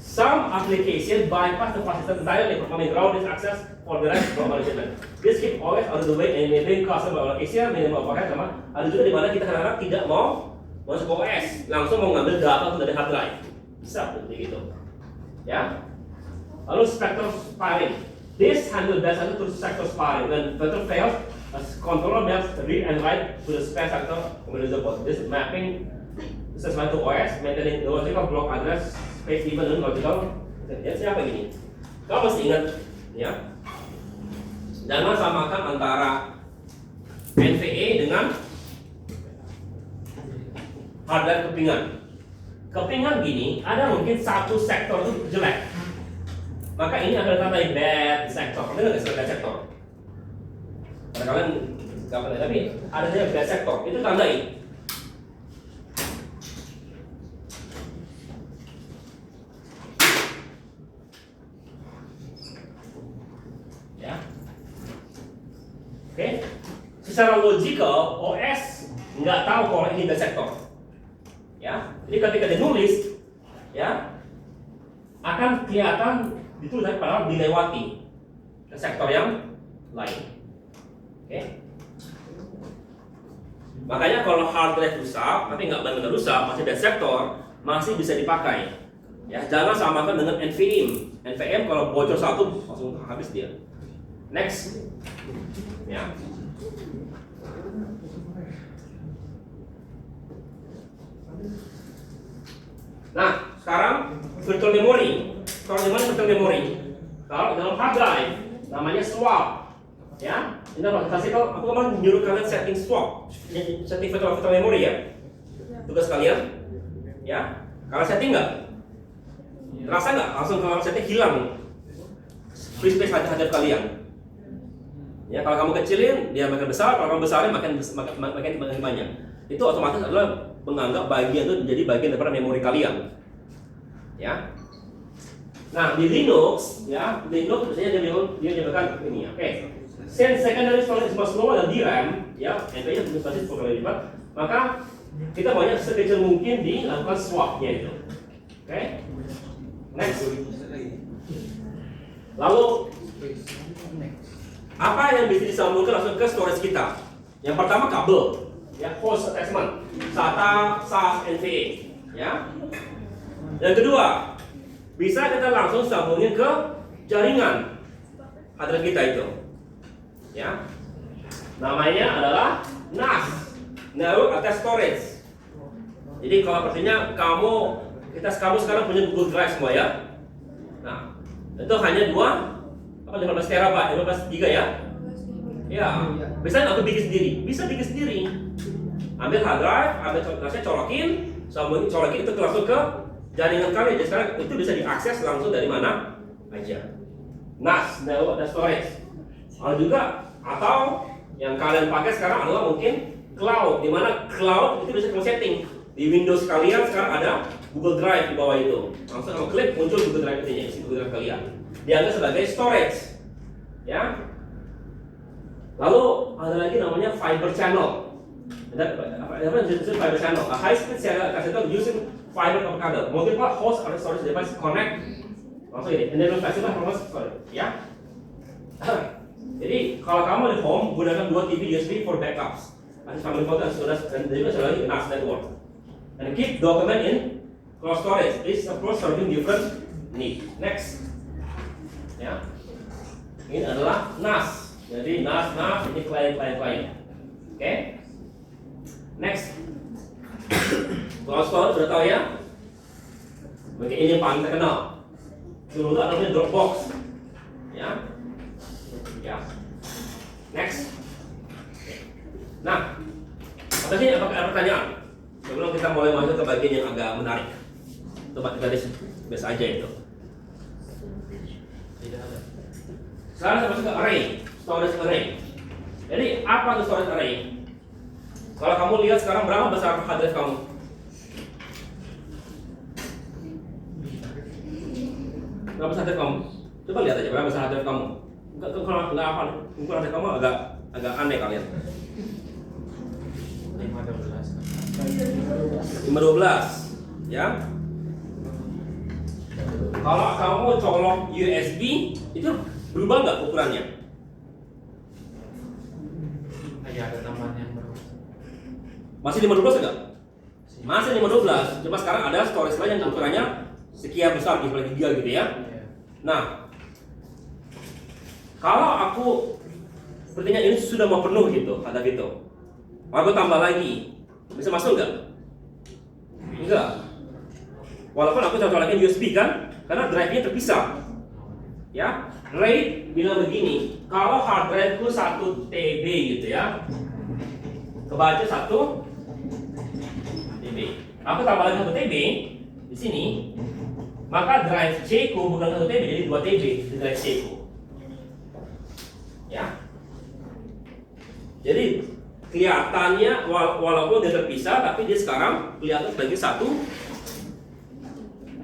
Some application bypass the file system entirely, performing route disk access for the rest of management. This keep OS out of the way and enabling customer application minimal overhead. Sama ada juga di mana kita kadang-kadang tidak mau masuk OS, langsung mau ngambil data dari hard drive. Bisa begitu. Ya. Lalu vector sparing. This handle best handle to sector sparing. When vector fails, a controller maps read and write to the spare sector combinator port. This mapping is sesuai to OS, maintaining the logical block address space even dengan logical. Ya, siapa gini? Kau mesti ingat, ya. Jangan samakan antara NVE dengan hardware kepingan. Kepingan gini, ada mungkin satu sektor itu jelek. Maka ini akan ditandai bad sector. Ini nggak istilah bad sector. Karena kalian nggak pernah, tapi adanya bad sector itu tandai. Ya, oke. Secara logikal OS nggak tahu kalau ini bad sector. Ya, jadi ketika dinulis, ya akan kelihatan ditulis padahal dilewati ke sektor yang lain. Oke. Makanya kalau hard drive rusak, tapi nggak benar-benar rusak, masih ada sektor, masih bisa dipakai. Ya, jangan samakan dengan NVMe. NVMe kalau bocor satu langsung habis dia. Next. Ya. Nah, sekarang virtual memory. Kalau di mana virtual memory? Kalau dalam hard drive namanya swap. Ya, ini apa? Aku kemarin nyuruh kalian setting swap, setting virtual memory ya. Tugas kalian, ya. Kalau setting nggak, rasa nggak langsung kalau setting hilang free space hard kalian. Ya, kalau kamu kecilin dia makin besar, kalau kamu besarin makin banyak. Itu otomatis adalah menganggap bagian itu menjadi bagian daripada memori kalian. Ya. Nah, di Linux, ya, Linux biasanya dia menyebutkan ini, oke. Since secondary storage is much lower than DRAM, ya, NVMe itu pasti 10 kali lipat, maka kita maunya sekecil mungkin dilakukan swap-nya itu. Oke. Next. Lalu apa yang bisa disambungkan langsung ke storage kita? Yang pertama kabel, ya, host attachment, SATA, SAS, NVMe, ya. Yang kedua, bisa kita langsung sambungin ke jaringan hard drive kita itu, ya. Namanya adalah NAS, Network Attached Storage. Jadi kalau artinya kamu sekarang punya Google Drive semua ya. Nah, itu hanya 15 terabyte, 15 giga ya. Ya, bisa nggak bikin sendiri? Bisa bikin sendiri. Ambil hard drive, colokin, sambungin, colokin itu langsung ke jaringan kalian. Jadi sekarang itu bisa diakses langsung dari mana aja. NAS, Network Attached Storage. Atau juga, atau yang kalian pakai sekarang adalah mungkin cloud, di mana cloud itu bisa kamu setting. Di Windows kalian sekarang ada Google Drive di bawah itu. Langsung kamu klik muncul Google Drive ini, isi Google Drive kalian. Dianggap sebagai storage, ya. Lalu ada lagi namanya fiber channel. Apa jenis fiber channel? A high speed serial capacitor using fiber copper cable. Multiple host or storage device connect. Langsung ini, enable flexible performance storage, ya. Jadi kalau kamu di home gunakan 2 TV USB for backups. Nanti family photo dan juga sudah lagi NAS network. And keep document in cloud storage. This approach serving different need. Next, ya. Ini adalah NAS. Jadi NAS ini klien. Oke. Next, cloud storage sudah tahu ya. Mungkin ini yang paling terkenal. Dulu itu namanya Dropbox, ya. Ya. Next. Nah, atasnya apakah ada pertanyaan? Sebelum kita mulai masuk ke bagian yang agak menarik. Coba kita lihat biasa aja itu. Tidak ada. Sekarang saya masuk ke array, storage array. Jadi apa itu storage array? Kalau kamu lihat sekarang berapa besar hard drive kamu? Berapa besar hard drive kamu? Coba lihat aja berapa besar hard drive kamu. Kalau nggak apa, ukuran hard drive kamu agak aneh kalian. 512, ya. Kalau kamu colok USB itu berubah nggak ukurannya? Ada tambahan yang baru. Masih 512 enggak? Masih 512. Cuma sekarang ada storage lain yang ukurannya sekian besar, di giga gitu ya. Nah, Kalau aku sepertinya ini sudah mau penuh gitu, kata Vito. Aku tambah lagi, bisa masuk nggak? Enggak. Walaupun aku cocokin USB kan, karena drive-nya terpisah. Ya, RAID bilang begini, kalau hard drive ku 1 TB gitu ya, kebaca 1 TB. Aku tambah lagi 1 TB di sini, maka drive C ku bukan 1 TB jadi 2 TB di drive C ku. Ya. Jadi kelihatannya walaupun dia terpisah, tapi dia sekarang kelihatan sebagai satu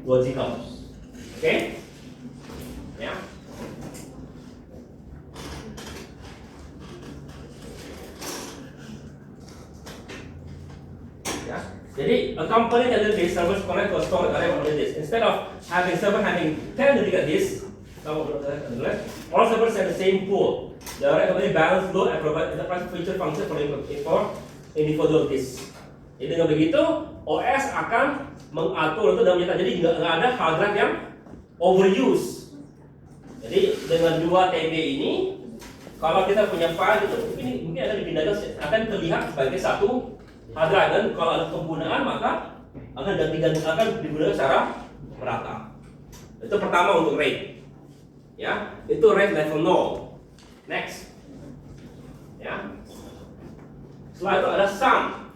logical. Oke? Ya. Ya. Jadi a company can do this, servers connect to a storage array on this. Instead of having server having 10 dedicated disks, all servers have the same pool. The array company balance load and provide enterprise feature function for individual disks. Jadi dengan begitu, OS akan mengatur itu dan menyatakan jadi nggak ada hard drive yang overuse. Jadi dengan 2 TB ini, kalau kita punya file itu mungkin akan dipindahkan, akan terlihat sebagai satu hard drive, dan kalau ada penggunaan maka akan digunakan secara merata. Itu pertama untuk RAID. Ya, itu RAID level 0. Next. Ya. Setelah itu ada SAM,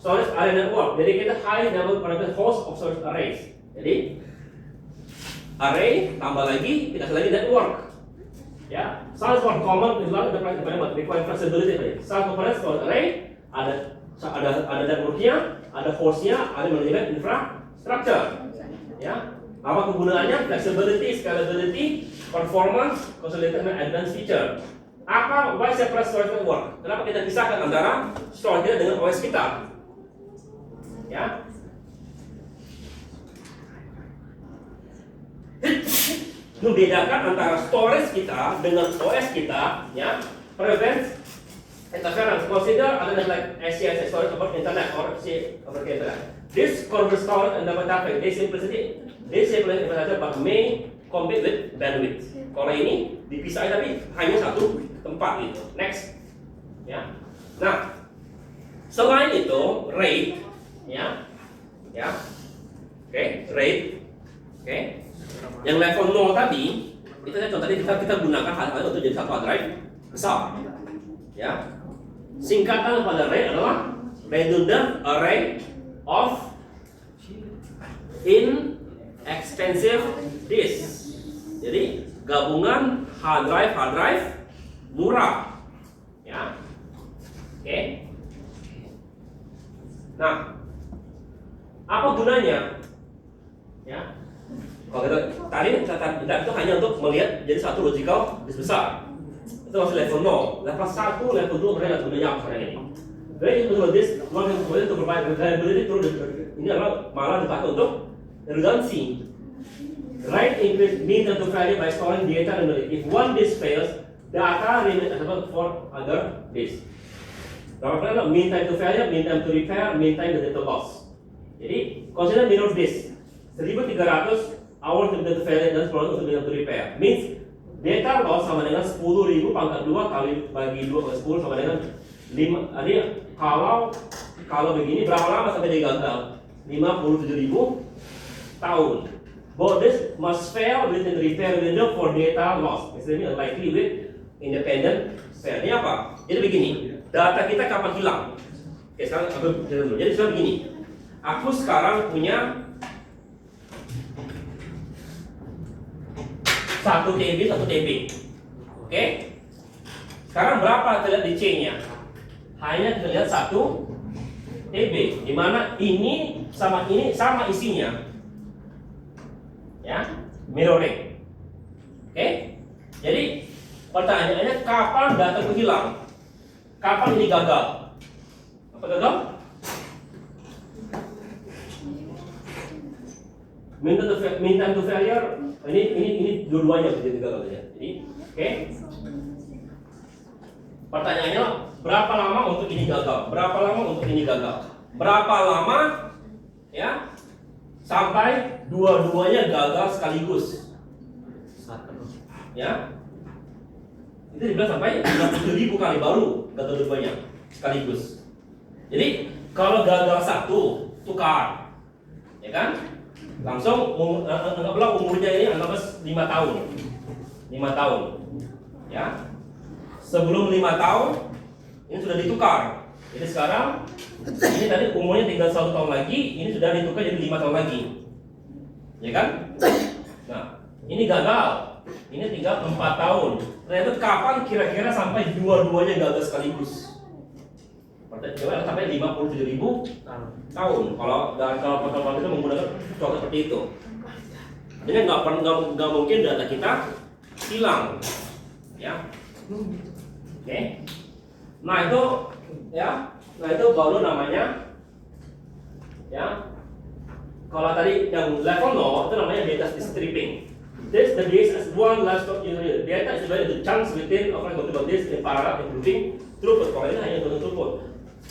storage array network. Jadi kita high level connected host of storage arrays. Jadi array tambah lagi, kita kasih lagi network. Ya, some for common is not enterprise environment require flexibility. Some components storage array ada networknya, ada hostnya, ada manajemen infrastructure. Ya, apa kegunaannya? Flexibility, scalability, performance, consolidated, and advanced feature. Apa why separate storage network? Kenapa kita pisahkan antara storage kita dengan OS kita? Ya. Membedakan antara storage kita dengan OS kita, ya, prevents interference. Consider other like SCSS storage over internet or C over internet. This converts storage and data traffic. They simplicity infrastructure but may compete with bandwidth. Kalau ini dipisah tapi hanya satu tempat gitu. Next, ya. Nah, selain itu RAID, ya, oke, RAID, oke. Yang level 0 tadi, itu contoh tadi kita gunakan hal-hal untuk jadi satu hard drive besar, ya. Singkatan pada RAID adalah Redundant Array of Inexpensive Disk. Jadi gabungan hard drive murah, ya. Oke. Nah, apa gunanya? Ya. Kalau kita tadi itu hanya untuk melihat jadi satu logical disk besar. Itu masih level 0. Level 1, level 2 mereka sudah banyak sekarang ini. Jadi untuk disk, one yang kemudian untuk provide reliability ini adalah malah dipakai untuk redundancy. Write increase mean time to failure by storing data in memory. If one disk fails, data remains available for other disks. Berapa kali mean time to failure, mean time to repair, mean time to data loss. Jadi consider minor disk 1300 hours to failure dan 10 untuk mean time to repair. Means data loss sama dengan 10.000 pangkat 2 kali bagi 2 kali 10 sama dengan 5. Jadi kalau begini berapa lama sampai dia gagal? 57.000 tahun. Both this must fail within repair window for data loss. Istilahnya likely with independent fail. Ini apa? Jadi begini, data kita kapan hilang? Oke, sekarang aku dulu. Jadi sekarang begini, aku sekarang punya 1 TB, 1 TB. Oke? Sekarang berapa terlihat di C-nya? Hanya terlihat 1 TB, di mana ini sama isinya. Ya, mirroring. Oke? Jadi pertanyaannya kapan data itu hilang? Kapan ini gagal? Apa gagal? Mean time to failure. Ini dua-duanya jadi gagal ya. Jadi, oke? Pertanyaannya berapa lama untuk ini gagal? Berapa lama untuk ini gagal? Berapa lama ya sampai dua-duanya gagal sekaligus? Ya, itu dibilang sampai 57.000 kali baru gagal dua-duanya sekaligus. Jadi kalau gagal satu tukar, ya kan? Langsung anggaplah umurnya ini anggaplah 5 tahun. 5 tahun. Ya. Sebelum 5 tahun ini sudah ditukar. Jadi sekarang ini tadi umurnya tinggal 1 tahun lagi, ini sudah ditukar jadi 5 tahun lagi. Ya kan? Nah, ini gagal. Ini tinggal 4 tahun. Nah, itu kapan kira-kira sampai dua-duanya gagal sekaligus? Coba sampai 57.000 tahun. Kalau protokol itu menggunakan contoh seperti itu. Artinya nggak mungkin data kita hilang, ya. Oke. Nah itu, ya. Nah itu baru namanya, ya. Kalau tadi yang level 0 itu namanya data stripping. This the base as one last of data is divided into chunks within about this in parallel improving throughput. Kalau ini hanya untuk throughput.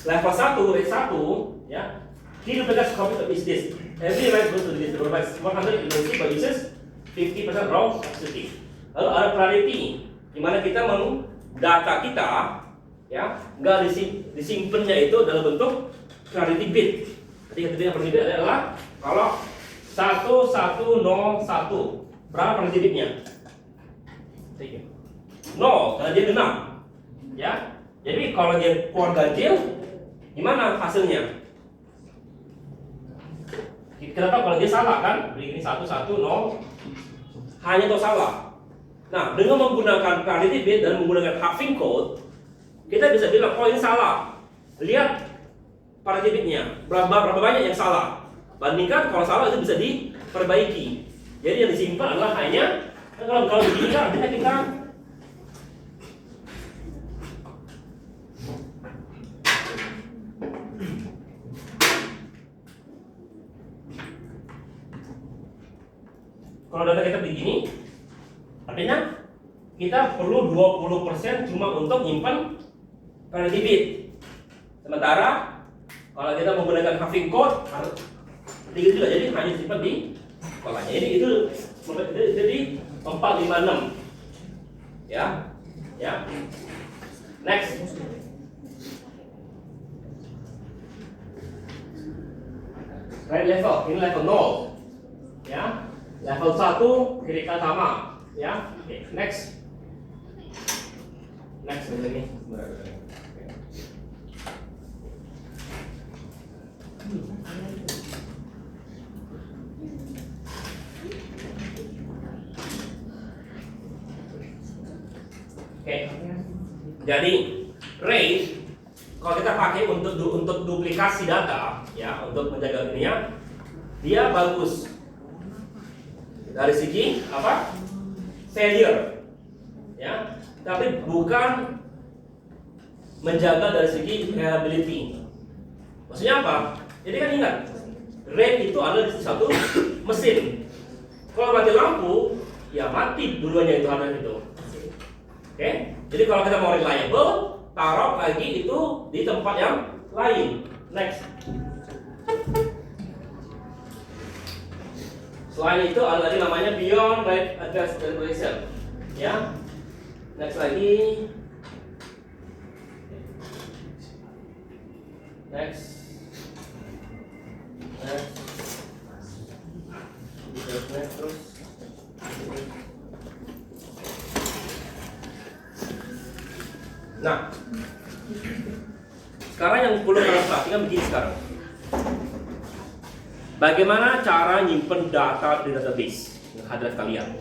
Level 1, rate 1, ya. Key duplicate copy of each disk. Every write goes to the disk provides 100 efficiency but uses 50% raw capacity. Lalu ada priority, di mana kita data kita, ya, nggak disimpannya itu dalam bentuk priority bit. Ketika yang priority bit adalah kalau 1101 berapa priority bitnya? 0, karena dia genap, ya. Jadi kalau dia keluar ganjil, gimana hasilnya? Kita tahu kalau dia salah kan, begini 110 hanya tahu salah. Nah, dengan menggunakan priority bit dan menggunakan halving code, kita bisa bilang, oh ini salah. Lihat priority bitnya, berapa banyak yang salah. Bandingkan kalau salah itu bisa diperbaiki. Jadi yang disimpan adalah hanya kalau begini kan artinya kita kalau data kita begini, artinya kita perlu 20% cuma untuk nyimpan priority bit. Sementara kalau kita menggunakan halving code, tinggi juga, jadi hanya simpan di kolanya. Jadi itu jadi 456. Ya. Ya. Next. Right level, ini level 0. Ya. Level 1 kiri kanan sama, ya. Oke, next. Next lagi. Oke. Jadi RAID kalau kita pakai untuk duplikasi data, ya, untuk menjaga ininya, dia bagus. Dari segi apa? Failure, ya, tapi bukan menjaga dari segi reliability. Maksudnya apa? Jadi kan ingat, RAID itu ada di satu mesin. Kalau mati lampu, ya mati dulunya itu hardware itu. Oke? Jadi kalau kita mau reliable, taruh lagi itu di tempat yang lain. Next. Selain itu ada lagi namanya Beyond RAID Advanced Calculation, ya. Next lagi. Next. Terus. Nah, sekarang yang perlu kalian perhatikan begini sekarang. Bagaimana cara nyimpen data di database hard drive kalian?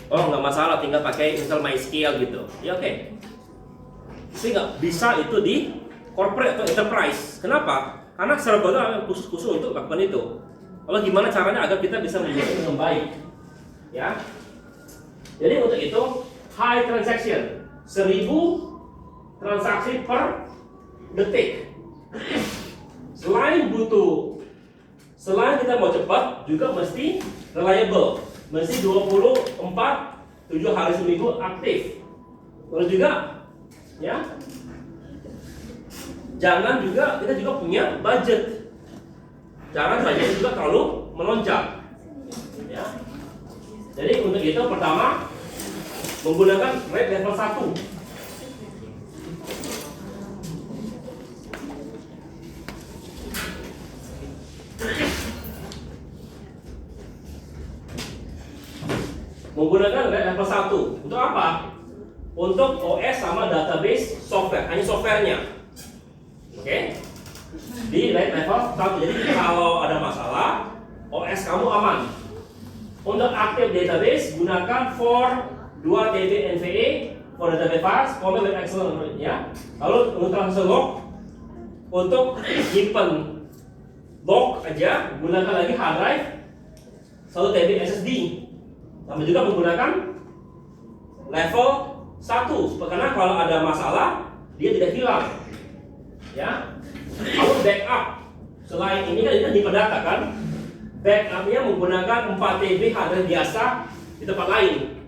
Oh, nggak masalah, tinggal pakai misal MySQL gitu. Ya oke. Sehingga bisa itu di corporate atau enterprise. Kenapa? Karena server itu khusus untuk melakukan itu. Lalu gimana caranya agar kita bisa membuat dengan baik? Ya. Jadi untuk itu high transaction, 1000 transaksi per detik. Selain kita mau cepat, juga mesti reliable, mesti 7 hari seminggu aktif. Terus juga, ya, jangan juga kita juga punya budget. Jangan budget juga terlalu melonjak. Ya. Jadi untuk itu pertama menggunakan RAID level 1. Menggunakan RAID level 1 untuk apa? Untuk OS sama database software, hanya softwarenya. Oke? Di RAID level 1. Jadi kalau ada masalah, OS kamu aman. Untuk aktif database, gunakan for 2 TB NVA for database files, comment with excellent, ya. Lalu untuk transfer log, untuk nyimpen log aja, gunakan lagi hard drive 1 TB SSD. Sama juga menggunakan level 1, karena kalau ada masalah dia tidak hilang. Ya. Lalu backup. Selain ini kan nyimpen data kan? Backupnya menggunakan 4 TB hard drive biasa di tempat lain.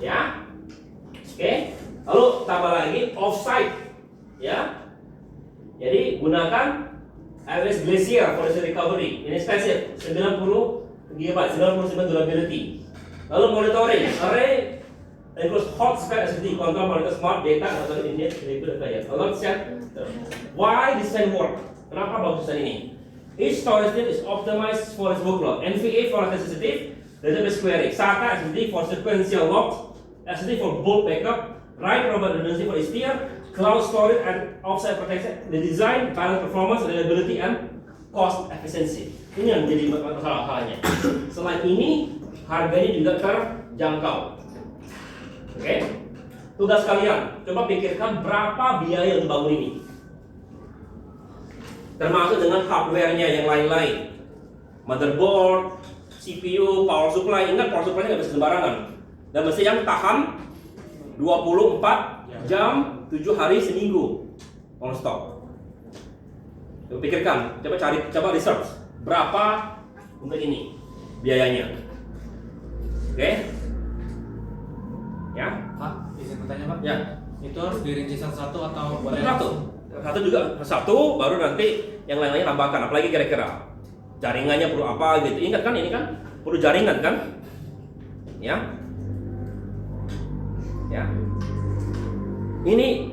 Ya. Oke. Lalu tambah lagi offsite. Ya. Jadi gunakan AWS Glacier for the recovery. Ini spesifik 90 GB, 99 durability. Lalu monitoring, array includes hot spec SSD, control monitor smart data atau ini ya. Lalu set why this can work? Kenapa bagusan ini? Each storage state is optimized for its workload. NVA for data sensitive, database query. SATA SSD for sequential logs, SSD for bulk backup, write robot redundancy for STR, cloud storage and offsite protection. The design, balance performance, reliability and cost efficiency. Ini yang jadi masalahnya. Selain ini, harganya juga terjangkau. Oke? Tugas kalian, coba pikirkan berapa biaya untuk bangun ini. Termasuk dengan hardware-nya yang lain-lain. Motherboard, CPU, power supply. Ingat power supply-nya nggak bisa sembarangan. Dan mesti yang tahan 24 jam, 7 hari seminggu on stop. Coba pikirkan, coba research berapa untuk ini biayanya. Oke? Ya? Pak, izin bertanya Pak. Ya. Itu harus dirinci satu-satu atau boleh Satu juga satu, baru nanti yang lain-lain tambahkan. Apalagi kira-kira jaringannya perlu apa gitu. Ingat kan ini kan perlu jaringan kan? Ya. Ya. Ini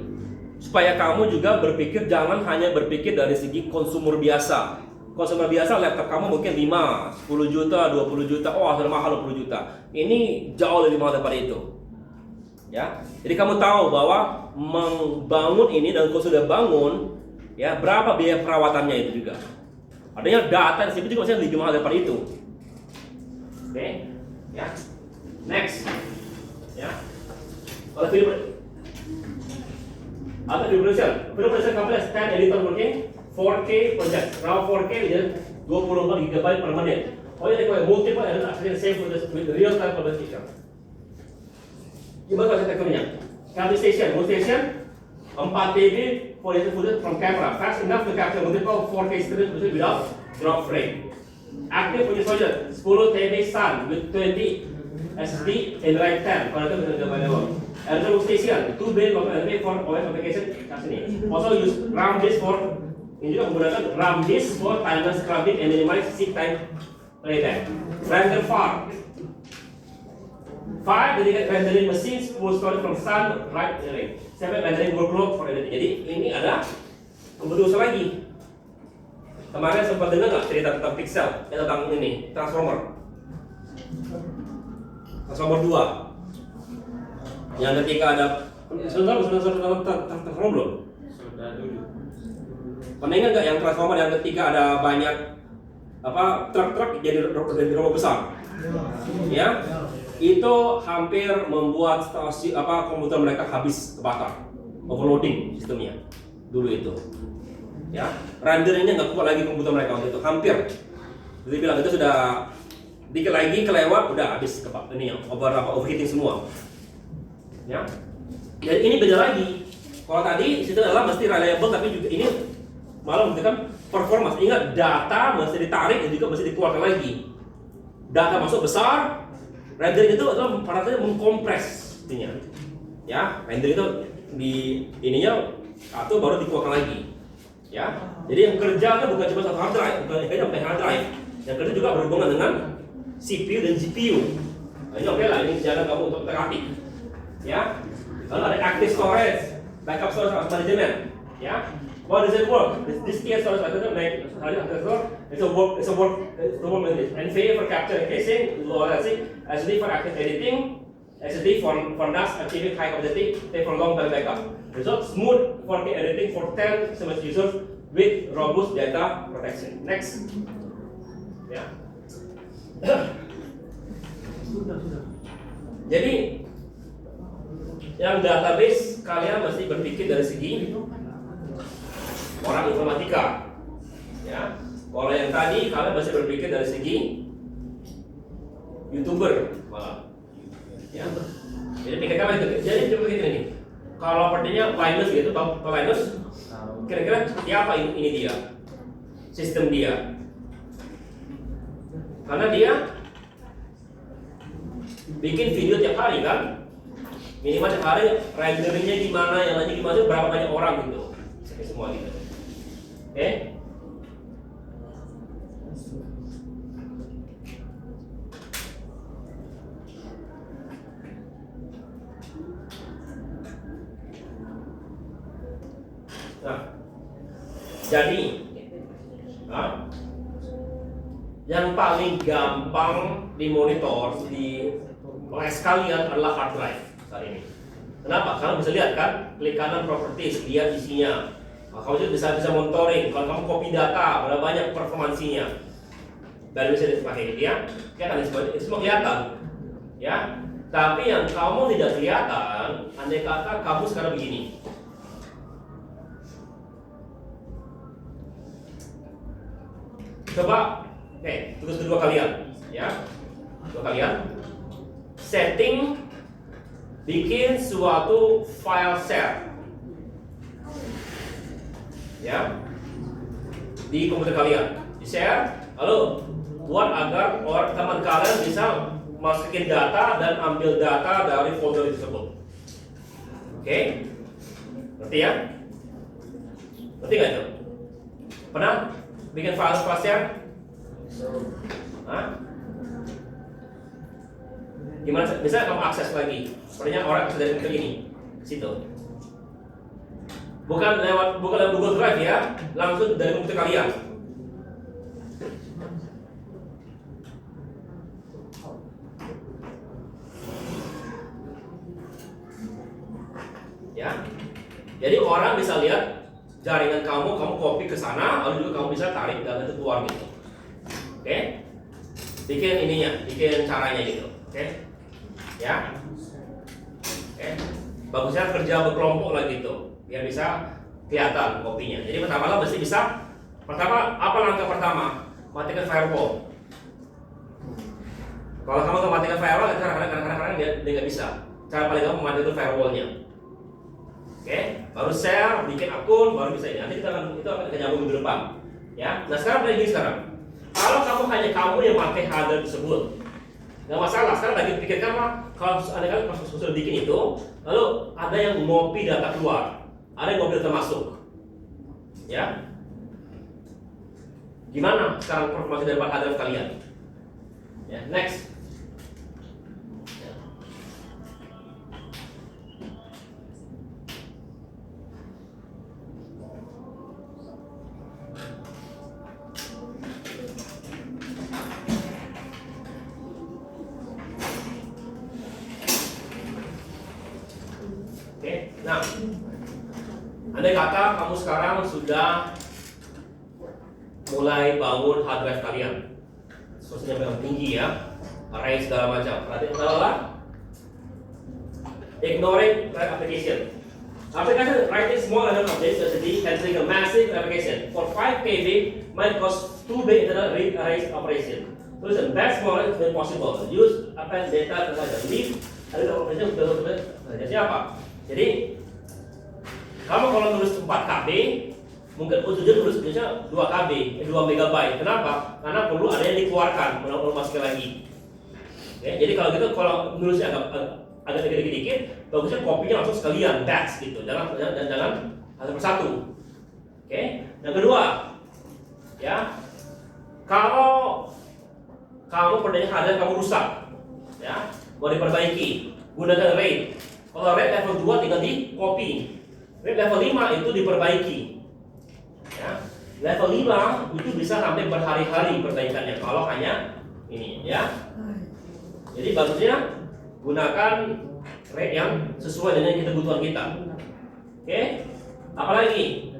supaya kamu juga berpikir, jangan hanya berpikir dari segi konsumer biasa. Konsumer biasa laptop kamu mungkin 5, 10 juta, 20 juta, oh sudah mahal 20 juta. Ini jauh lebih mahal daripada itu. Ya, jadi kamu tahu bahwa membangun ini dan kalau sudah bangun, ya berapa biaya perawatannya itu juga. Adanya data di situ juga masih lebih mahal daripada itu. Oke, ya. Next, ya. Kalau film production company stand editor working 4K project, raw 4K jadi 24 GB per menit. Oh ya, require multiple and actually save with the real time conversation. Gimana kalau tekniknya? Capture station, multi-station 4 TB for footage from camera, fast enough to capture multiple 4K streams without drop frame. Active footage soldier 10 TB SAN with 20 SSD in right 10. Connected with the available. Additional station 2 bay local LP for OS application sini. Also use RAM disk for ini juga menggunakan RAM disk for timer scrubbing and minimize seek time playback. Render farm 5 dedicated rendering machines full storage from sun right array. 7 rendering workload for editing. Jadi ini ada kebutuhan lagi. Kemarin sempat dengar nggak cerita tentang pixel, tentang ini transformer 2 yang ketika ada sudah transformer belum? Sudah dulu. Pernah ingat nggak yang transformer yang ketika ada banyak truk-truk jadi robot besar? Ya, itu hampir membuat komputer mereka habis kebakar, overloading sistemnya dulu itu. Ya, renderingnya nggak kuat lagi komputer mereka waktu itu, hampir. Jadi bilang itu sudah dikit lagi kelewat, udah habis kebakar ini ya, overheating semua. Ya, dan ini beda lagi. Kalau tadi situ adalah mesti reliable, tapi juga ini malah memberikan performance. Ingat, data mesti ditarik dan juga mesti dikeluarkan lagi. Data masuk besar, rendering itu adalah pada dasarnya mengkompres intinya. Ya, rendering itu di ininya atau baru dikeluarkan lagi. Ya, jadi yang kerja kan bukan cuma satu hard drive, bukan hard drive. Yang kerja juga berhubungan dengan CPU dan GPU. Nah, ini oke lah, ini jalan kamu untuk terapi. ya. Lalu ada active storage, backup storage management, ya. What does it work? This tier storage management it's a work NVMe for capture and caching, low latency, SD for active editing, SSD for NAS achieving high capacity, take for long time backup. Result smooth 4K editing for 10 semester users with robust data protection. Next, ya. Jadi yang database kalian mesti berpikir dari segi orang informatika, ya. Kalau yang tadi kalian mesti berpikir dari segi YouTuber malah, ya. Jadi pikirkan itu. Jadi coba pikir ini. Kalau sepertinya Linus gitu, tahu Linus? Kira-kira seperti apa ini dia? Sistem dia. Karena dia bikin video tiap hari kan, minimal tiap hari renderingnya gimana, yang lainnya gimana, berapa banyak orang gitu, semua gitu. Oke? Nah, jadi yang paling gampang dimonitor di les kalian adalah hard drive saat ini. Kenapa? Karena bisa lihat kan, klik kanan properties, lihat isinya. Nah, kamu juga bisa monitoring. Kalau kamu copy data, berapa banyak performansinya, dan bisa dipakai dia. Ya kan, itu semua kelihatan, ya. Tapi yang kamu tidak kelihatan, andai kata kamu sekarang begini. Coba, tugas kedua kalian, ya, kedua kalian, setting, bikin suatu file share, ya, di komputer kalian, di share, lalu buat agar orang teman kalian bisa masukin data dan ambil data dari folder tersebut. Oke, ngerti ya? Ngerti nggak itu? Pernah bikin file share? Hah? Gimana? Bisa kamu akses lagi? Sepertinya orang bisa dari komputer ini, situ. Bukan lewat Google Drive ya, langsung dari komputer kalian. Ya, jadi orang bisa lihat jaringan kamu copy ke sana, lalu juga kamu bisa tarik data itu keluar gitu. Oke, bikin ininya, bikin caranya gitu. Oke, ya. Oke, bagusnya kerja berkelompok lah gitu, biar bisa kelihatan kopinya. Jadi pertama mesti bisa. Pertama, apa langkah pertama? Matikan firewall. Kalau kamu nggak matikan firewall, kadang-kadang dia nggak bisa. Cara paling gampang matikan firewallnya. Oke, baru share, bikin akun, baru bisa ini. Nanti itu akan nyambung minggu depan. Ya, nah sekarang dari sekarang. Kalau kamu yang pakai hardware tersebut, nggak masalah. Sekarang lagi pikirkan lah, kalau ada kali sudah bikin itu, lalu ada yang ngopi data keluar, ada yang ngopi data masuk, ya. Gimana sekarang performasi dari hardware kalian? Ya, next. Nah, andai kata kamu sekarang sudah mulai bangun hard drive kalian, sosialnya memang tinggi ya, array segala macam. Berarti adalah ignoring write application. Application writing small amount of data SSD can trigger massive application. For 5 KB might cost 2 big internal read array operation. Solution best small is possible. Use append data as leave. Ada operation betul-betul siapa? Jadi kamu kalau tulis 4 KB, mungkin ujungnya tulis biasanya 2 KB, 2 MB. Kenapa? Karena perlu ada yang dikeluarkan, perlu masukkan lagi. Oke, jadi kalau gitu, kalau nulisnya agak dikit-dikit, bagusnya kopinya langsung sekalian, batch gitu, jangan satu persatu. Oke, yang kedua, ya, kalau kamu perdanya hardware kamu rusak, ya, mau diperbaiki, gunakan RAID. Kalau RAID level 2 tinggal di copy. RAID level 5 itu diperbaiki. Ya. Level 5 itu bisa sampai berhari-hari perbaikannya kalau hanya ini ya. Jadi bagusnya gunakan RAID yang sesuai dengan kebutuhan kita. Oke? Apalagi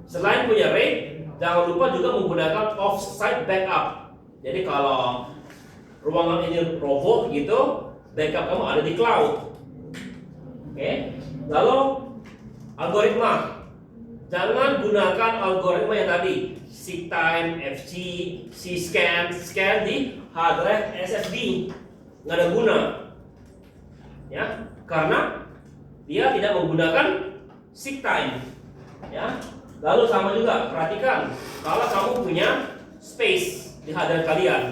selain punya RAID, jangan lupa juga menggunakan off-site backup. Jadi kalau ruangan ini roboh gitu, backup kamu ada di cloud. Oke? Lalu algoritma. Jangan gunakan algoritma yang tadi SeekTime, FC, Cscan, scan di hard drive SSD. Nggak ada guna. Ya, karena dia tidak menggunakan SeekTime. Ya. Lalu sama juga, perhatikan kalau kamu punya space di hard drive kalian,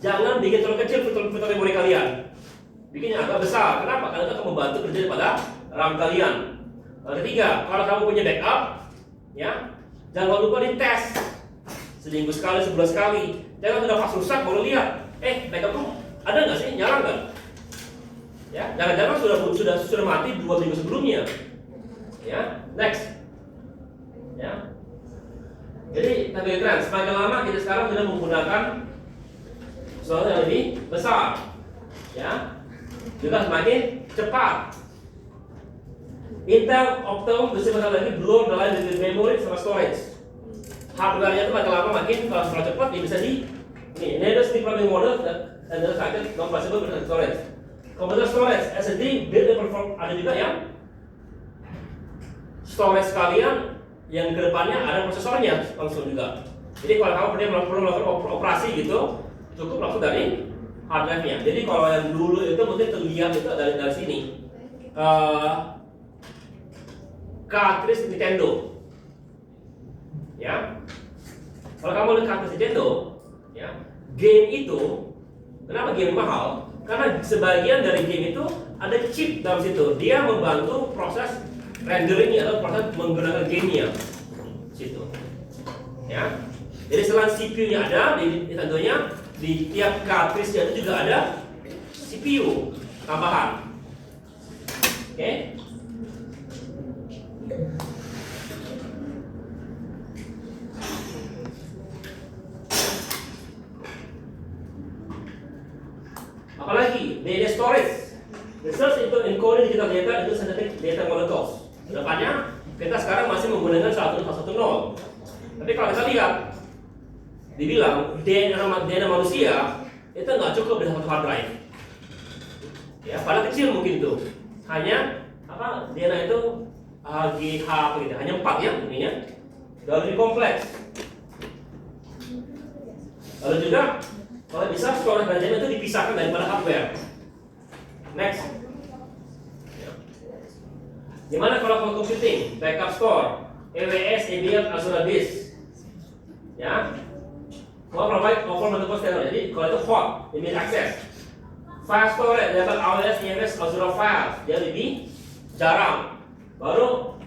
jangan bikin terlalu kecil fitur memori kalian. Bikinnya agak besar. Kenapa? Karena itu akan membantu kerja pada RAM kalian. Lalu ketiga, kalau kamu punya backup, ya, jangan lupa dites seminggu sekali, sebulan sekali. Jangan udah pas rusak baru lihat, backup kamu ada nggak sih, nyala nggak? Ya, jangan-jangan sudah mati 2 minggu sebelumnya. Ya, next. Ya. Jadi tabel tren, semakin lama kita sekarang sudah menggunakan sesuatu yang lebih besar. Ya. Juga semakin cepat. Intel Optimum bisa lagi belum dalam memory sama storage. Hardware-nya itu makin lama makin kalau setelah cepat dia bisa ini ada sleep running model dan ada sakit non-flexible storage. Komputer storage SSD build perform ada juga yang storage kalian yang kedepannya ada prosesornya langsung juga. Jadi kalau kamu perlu melakukan operasi gitu, cukup langsung dari hard drive-nya. Jadi kalau yang dulu itu mungkin terlihat itu dari sini. Cartridge Nintendo. Ya. Kalau kamu lihat cartridge Nintendo, ya, game itu kenapa game mahal? Karena sebagian dari game itu ada chip dalam situ. Dia membantu proses renderingnya atau proses menggunakan gamenya situ. Ya. Jadi selain CPU-nya ada, tentunya di tiap cartridge itu juga ada CPU tambahan. Oke? Apalagi data storage, research into encoding digital data into synthetic data molecules. Kedepannya kita sekarang masih menggunakan 110. Tapi kalau kita lihat, dibilang DNA manusia itu nggak cukup di satu hard drive. Ya, pada kecil mungkin itu. Hanya DNA itu GH begitu, hanya 4 ya ininya. Dan lebih kompleks. Lalu juga kalau bisa storage dan RAM itu dipisahkan daripada hardware. Next. Gimana kalau computing, backup store, EWS, EBM, Azure Disk, ya, mau provide over multiple storage. Jadi kalau itu hot, immediate access. File storage, dapat AWS, EMS, Azure File, dia lebih jarang. Baru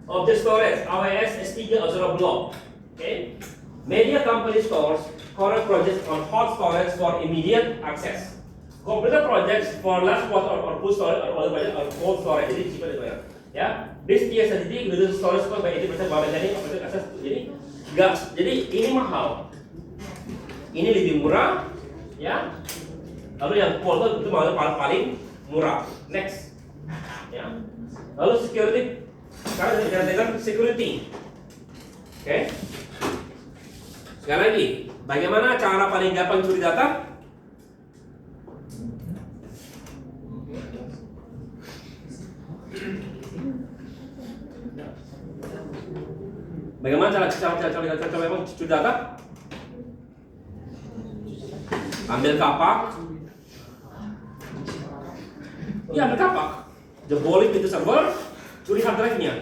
object storage, AWS, S3, Azure Blob. Okay. Media company stores current projects on hot storage for immediate access. Computer projects for large port or full storage or other projects or cold storage. Jadi cheaper itu ya. Ya, this TSSD reduces storage cost by 80% by maintaining operating access. Jadi ini mahal. Ini lebih murah, ya. Lalu yang cold itu malah paling murah. Next, ya. Lalu security. Sekarang kita dengan security. Oke. Sekali lagi, bagaimana cara paling gampang curi data? Bagaimana cara curi data? Ambil kapak. Iya, ambil kapak. Jebolin pintu server, curi hard drive-nya.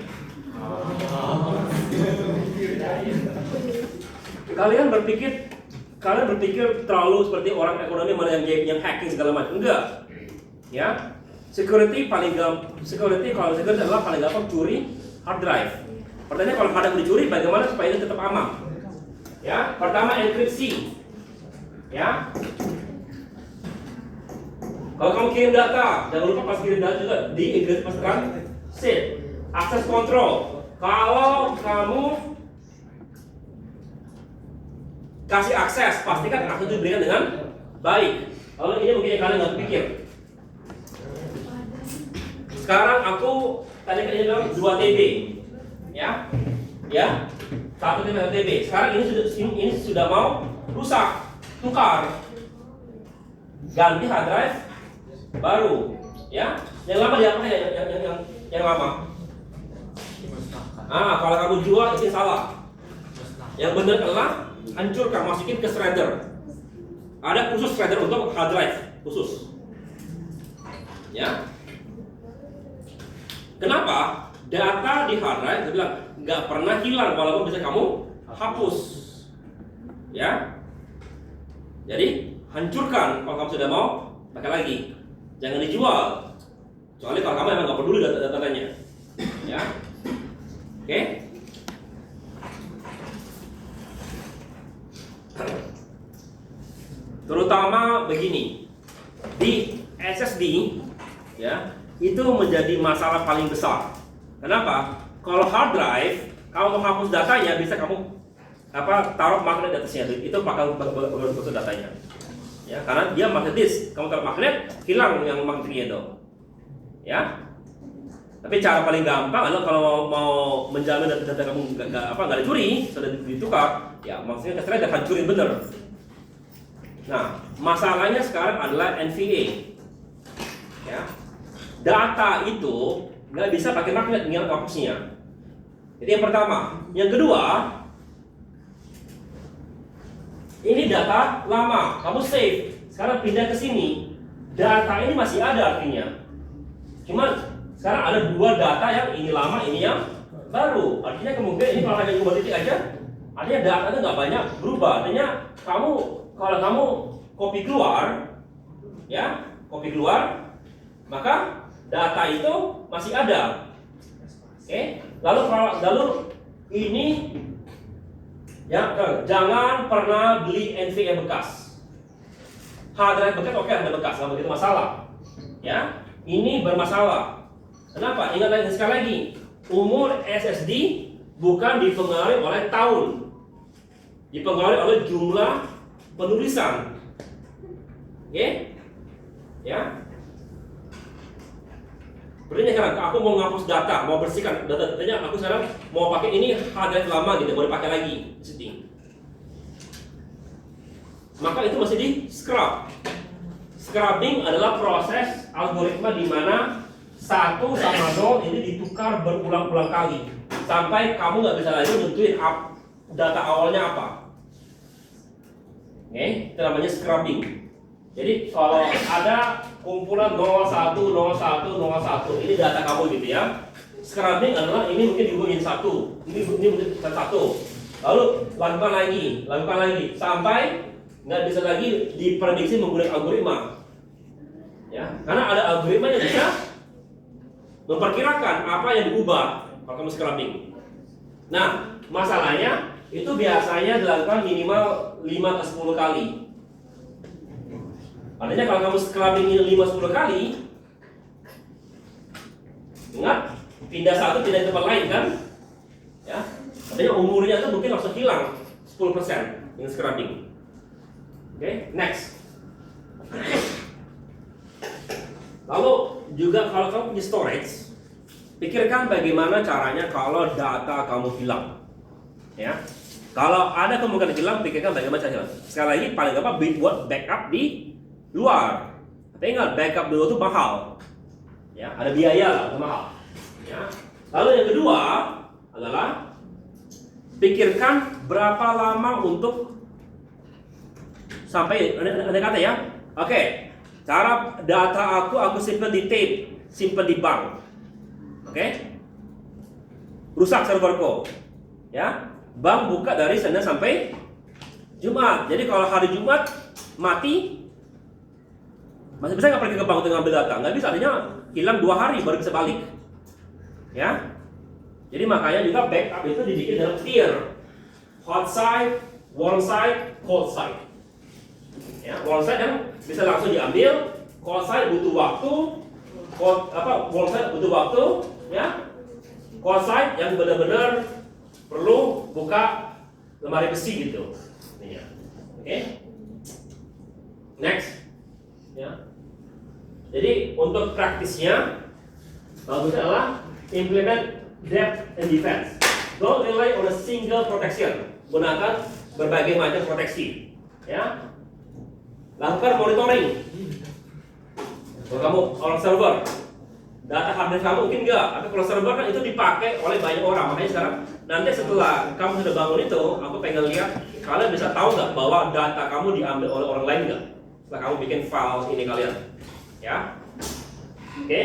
Kalian berpikir terlalu seperti orang ekonomi mana yang hacking segala macam. Enggak. Ya. Security kalau security adalah paling gampang curi hard drive. Pertanyaannya kalau hard drive dicuri bagaimana supaya ini tetap aman? Ya, pertama enkripsi. Ya. Kalau kamu kirim data, jangan lupa pas kirim data juga pastikan save, access control. Kalau kamu kasih akses, pastikan akses itu diberikan dengan baik. Lalu ini mungkin yang kalian nggak pikir. Sekarang aku tadi kan bilang 2 TB, ya, 1 TB. Sekarang ini sudah mau rusak, tukar, ganti hard drive baru, ya. Yang lama diapain ya? Yang lama. Kalau kamu jual itu salah. Yang benar adalah hancurkan, masukin ke shredder. Ada khusus shredder untuk hard drive khusus, ya. Kenapa? Data di hard drive, saya bilang nggak pernah hilang walaupun bisa kamu hapus, ya. Jadi hancurkan kalau kamu sudah mau pakai lagi, jangan dijual. Kecuali kalau kamu emang nggak peduli datanya, ya. Oke? Terutama begini, di SSD, ya, itu menjadi masalah paling besar. Kenapa? Kalau hard drive, kamu mau hapus datanya, bisa kamu taruh magnet di atasnya, itu bakal bagus datanya. Ya, karena dia magnet disk, kamu taruh magnet, hilang yang magnetnya itu. Ya. Tapi cara paling gampang adalah kalau mau menjamin data kamu nggak dicuri, sudah ditukar, ya maksudnya kesernya hancurin bener. Nah, masalahnya sekarang adalah NVA. Ya, data itu nggak bisa pakai magnet tinggal hapusnya. Jadi yang pertama, yang kedua, ini data lama, kamu save, sekarang pindah ke sini, data ini masih ada artinya. Cuma sekarang ada 2 data yang ini lama, ini yang baru. Artinya kemungkinan ini kalau hanya 2 titik aja, artinya datanya nggak banyak berubah. Artinya kalau kamu copy keluar, ya, copy keluar, maka data itu masih ada. Oke? Lalu ini, ya, jangan pernah beli NVMe bekas. Hard drive bekas oke, ada bekas, nggak begitu masalah. Ya, ini bermasalah. Kenapa? Ingat lagi sekali lagi, umur SSD bukan dipengaruhi oleh tahun, dipengaruhi oleh jumlah penulisan. Oke? Ya. Berarti sekarang aku mau ngapus data, mau bersihkan datanya, aku sekarang mau pakai ini hard drive lama gitu, mau dipakai lagi, setting. Maka itu masih di scrub. Scrubbing adalah proses algoritma di mana 1 sama 0 ini ditukar berulang-ulang kali sampai kamu nggak bisa lagi nentuin data awalnya apa. Oke, itu namanya scrubbing. Jadi kalau ada kumpulan 01, 01, 01, ini data kamu gitu ya. Scrubbing adalah ini mungkin dihubungin 1, ini mungkin 1. Lalu lakukan lagi sampai nggak bisa lagi diprediksi menggunakan algoritma. Ya, karena ada algoritma yang bisa memperkirakan apa yang diubah kalau kamu scrubbing. Nah, masalahnya itu biasanya dilakukan minimal 5 ke 10 kali. Artinya kalau kamu scrubbing ini 5-10 kali, ingat, pindah di tempat lain kan? Ya, artinya umurnya itu mungkin langsung hilang 10% dengan scrubbing. Oke, next. Lalu juga kalau kamu punya storage, pikirkan bagaimana caranya kalau data kamu hilang. Ya, kalau ada kemungkinan hilang, pikirkan bagaimana caranya hilang. Sekali lagi, paling gampang buat backup di luar. Tapi ingat, backup dulu itu mahal. Ya, ada biaya lah, itu mahal. Ya. Lalu yang kedua adalah pikirkan berapa lama untuk sampai ada kata ya. Oke, cara data aku simpan di tape, simpan di bank. Oke, rusak serverku. Ya, bank buka dari Senin sampai Jumat. Jadi kalau hari Jumat mati, masih bisa nggak pergi ke bank untuk ngambil data? Nggak bisa, artinya hilang 2 hari baru bisa balik. Ya, jadi makanya juga backup itu dibikin dalam tier, hot side, warm side, cold side. Ya, warm side yang bisa langsung diambil, cosine butuh waktu, cosine butuh waktu, ya. Cosine yang benar-benar perlu buka lemari besi gitu. Ini ya. Oke. Next. Ya. Jadi untuk praktisnya bagusnya adalah implement depth and defense. Don't rely on a single protection. Gunakan berbagai macam proteksi. Ya. Lakukan monitoring. Kalau kamu orang server, data hard disk kamu mungkin enggak, tapi kalau server kan itu dipakai oleh banyak orang. Makanya sekarang nanti setelah kamu sudah bangun itu, aku pengen lihat kalian bisa tahu nggak bahwa data kamu diambil oleh orang lain nggak? Setelah kamu bikin file ini kalian, ya. Oke.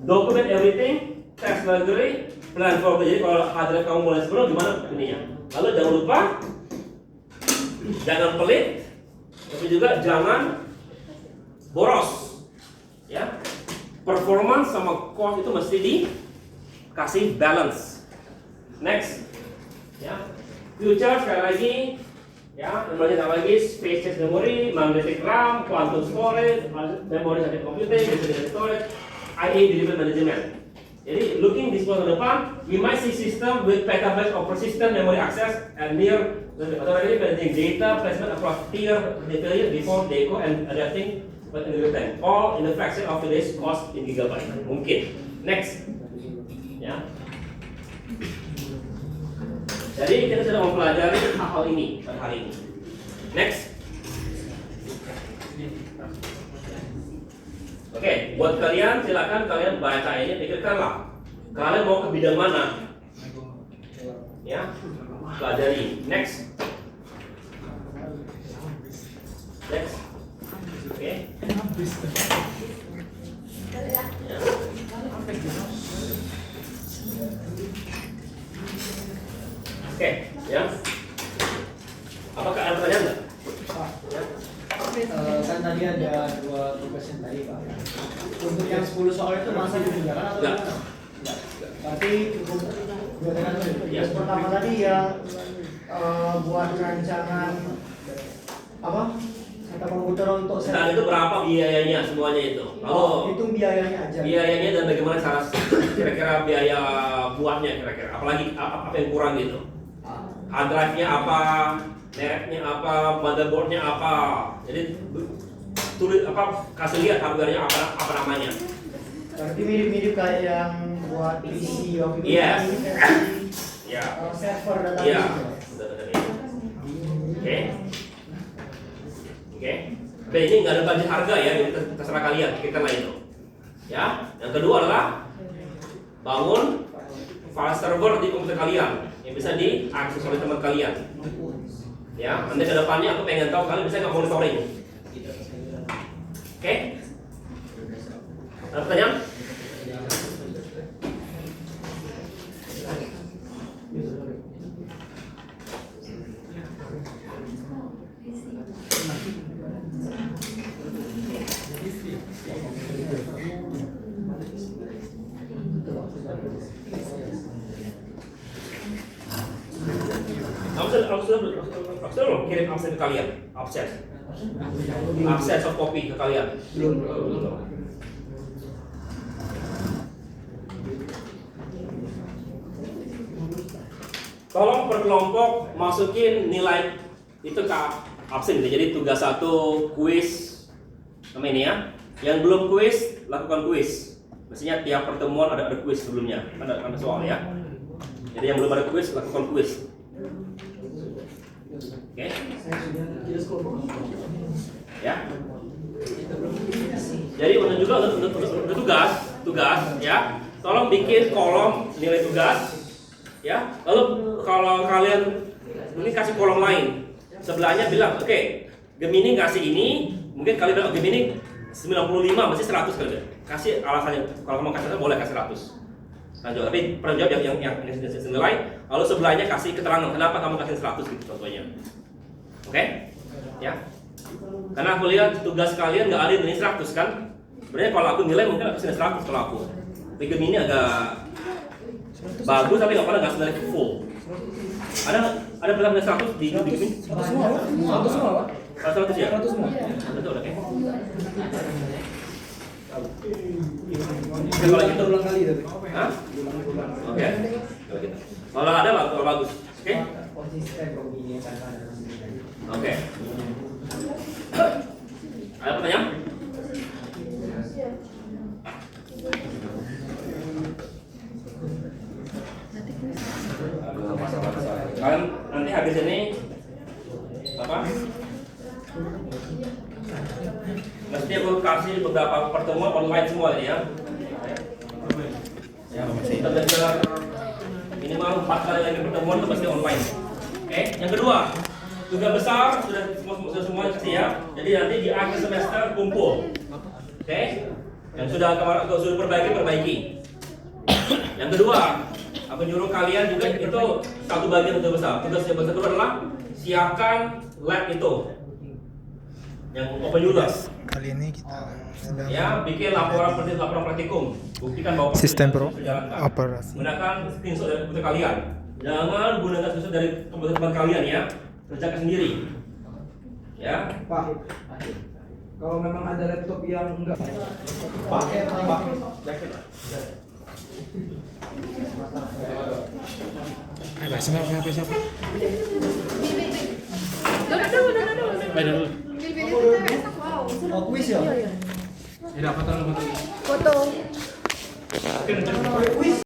Document everything, test library, plan for. Jadi kalau hard drive kamu mulai sebelum gimana ininya? Lalu jangan lupa, jangan pelit, tapi juga jangan boros, ya. Performance sama cost itu mesti dikasih balance. Next, ya. Future sekali lagi, ya. Namanya lagi space memory, magnetic RAM, quantum storage, memory scientific computing, distributed storage, IA delivery management. Jadi looking this one ke depan, we might see system with petabytes of persistent memory access and near authority managing data placement across tier detail before deco and adapting but in real time. All in the fraction of today's cost in gigabyte. Mungkin. Next. Ya. Jadi kita sudah mempelajari hal-hal ini pada hari ini. Next. Oke, buat kalian silakan kalian baca ini, pikirkanlah. Kalian mau ke bidang mana? Ya. Pelajari. Next. Next. Oke. Ya. Oke, ya. Apakah ada pertanyaan nggak? Ya. Kan tadi ada 2 tugas yang tadi Pak. Untuk yang 10 soal itu masa dikerjakan atau Enggak. gimana? Enggak. Berarti cukup 2 tekan dulu. Ya. Yang pertama tadi yang buat rancangan apa? Kata komputer untuk Dan itu berapa biayanya semuanya itu? Lalu hitung biayanya aja. biayanya dan bagaimana cara kira-kira biaya buatnya kira-kira? Apalagi apa yang kurang gitu? Hard drive-nya apa? Mereknya apa? Motherboard-nya apa? Jadi tulis apa? Kasih lihat hardware-nya apa namanya? Berarti mirip-mirip kayak yang buat PC waktu itu. Yes. Versi, Ya. server database. Iya. gitu. Betul-betul ya. Oke. Oke. Tapi ini nggak ada budget harga ya, jadi terserah kalian, pikirkanlah itu. Ya. Yang kedua adalah bangun file server di komputer kalian yang bisa diakses oleh teman kalian. Ya, nanti ke depannya aku pengen tahu kalian bisa nggak monitoring. Oke? Ada pertanyaan? Aku sudah kirim absen ke kalian, absen soft copy ke kalian. Belum. Tolong per kelompok masukin nilai itu ke absen gitu. Jadi tugas 1 kuis sama ini ya. Yang belum kuis lakukan kuis. Mestinya tiap pertemuan ada kuis sebelumnya. Ada soal ya. Jadi yang belum ada kuis lakukan kuis. Oke. Ya. Jadi untuk tugas ya. Tolong bikin kolom nilai tugas ya. Lalu kalau kalian mungkin kasih kolom lain, sebelahnya bilang, oke, Gemini kasih ini, mungkin kalian bilang Gemini 95 masih 100 kalian. Kasih alasannya. Kalau kamu kasih 100 boleh kasih 100. Lanjut, tapi pernah jawab yang senilai, lalu sebelahnya kasih keterangan kenapa kamu kasih 100 gitu contohnya. Oke? Ya. Karena aku lihat tugas kalian nggak ada nilai 100 kan? Sebenarnya kalau aku nilai mungkin aku kasih 100 kalau aku. Tapi Gemini agak bagus tapi nggak pernah nggak nilai full. Ada pernah nilai 100 di Gemini? 100 semua Pak? 100 ya? 100 semua. Betul, oke. Kalau kita ulang kali tapi. Hah? Oke. Kalau gitu. Kalau ada bagus. Oke? Oke. Ada pertanyaan? Kalian nanti habis ini apa? Mesti aku kasih beberapa pertemuan online semua ya. Ya, kita belajar minimal 4 kali lagi pertemuan itu pasti online. Oke, yang kedua, tugas besar sudah semua kasih ya. Jadi nanti di akhir semester kumpul. Oke, yang sudah perbaiki. Yang kedua, aku nyuruh kalian juga itu satu bagian tugas besar. Tugas yang besar kedua adalah siapkan lab itu, yang open users. Kali ini kita sedang Ya, bikin laporan praktikum. Buktikan bahwa sistem dijalankan. operasi. Gunakan screenshot dari komputer kalian. Jangan gunakan screenshot dari komputer teman kalian ya. Kerjakan sendiri. Ya. Pak, kalau memang ada laptop yang enggak pakai, Pak. Siapa? Dulu. Oh, kuis ya? Ini apa tuh? Foto. Kuis.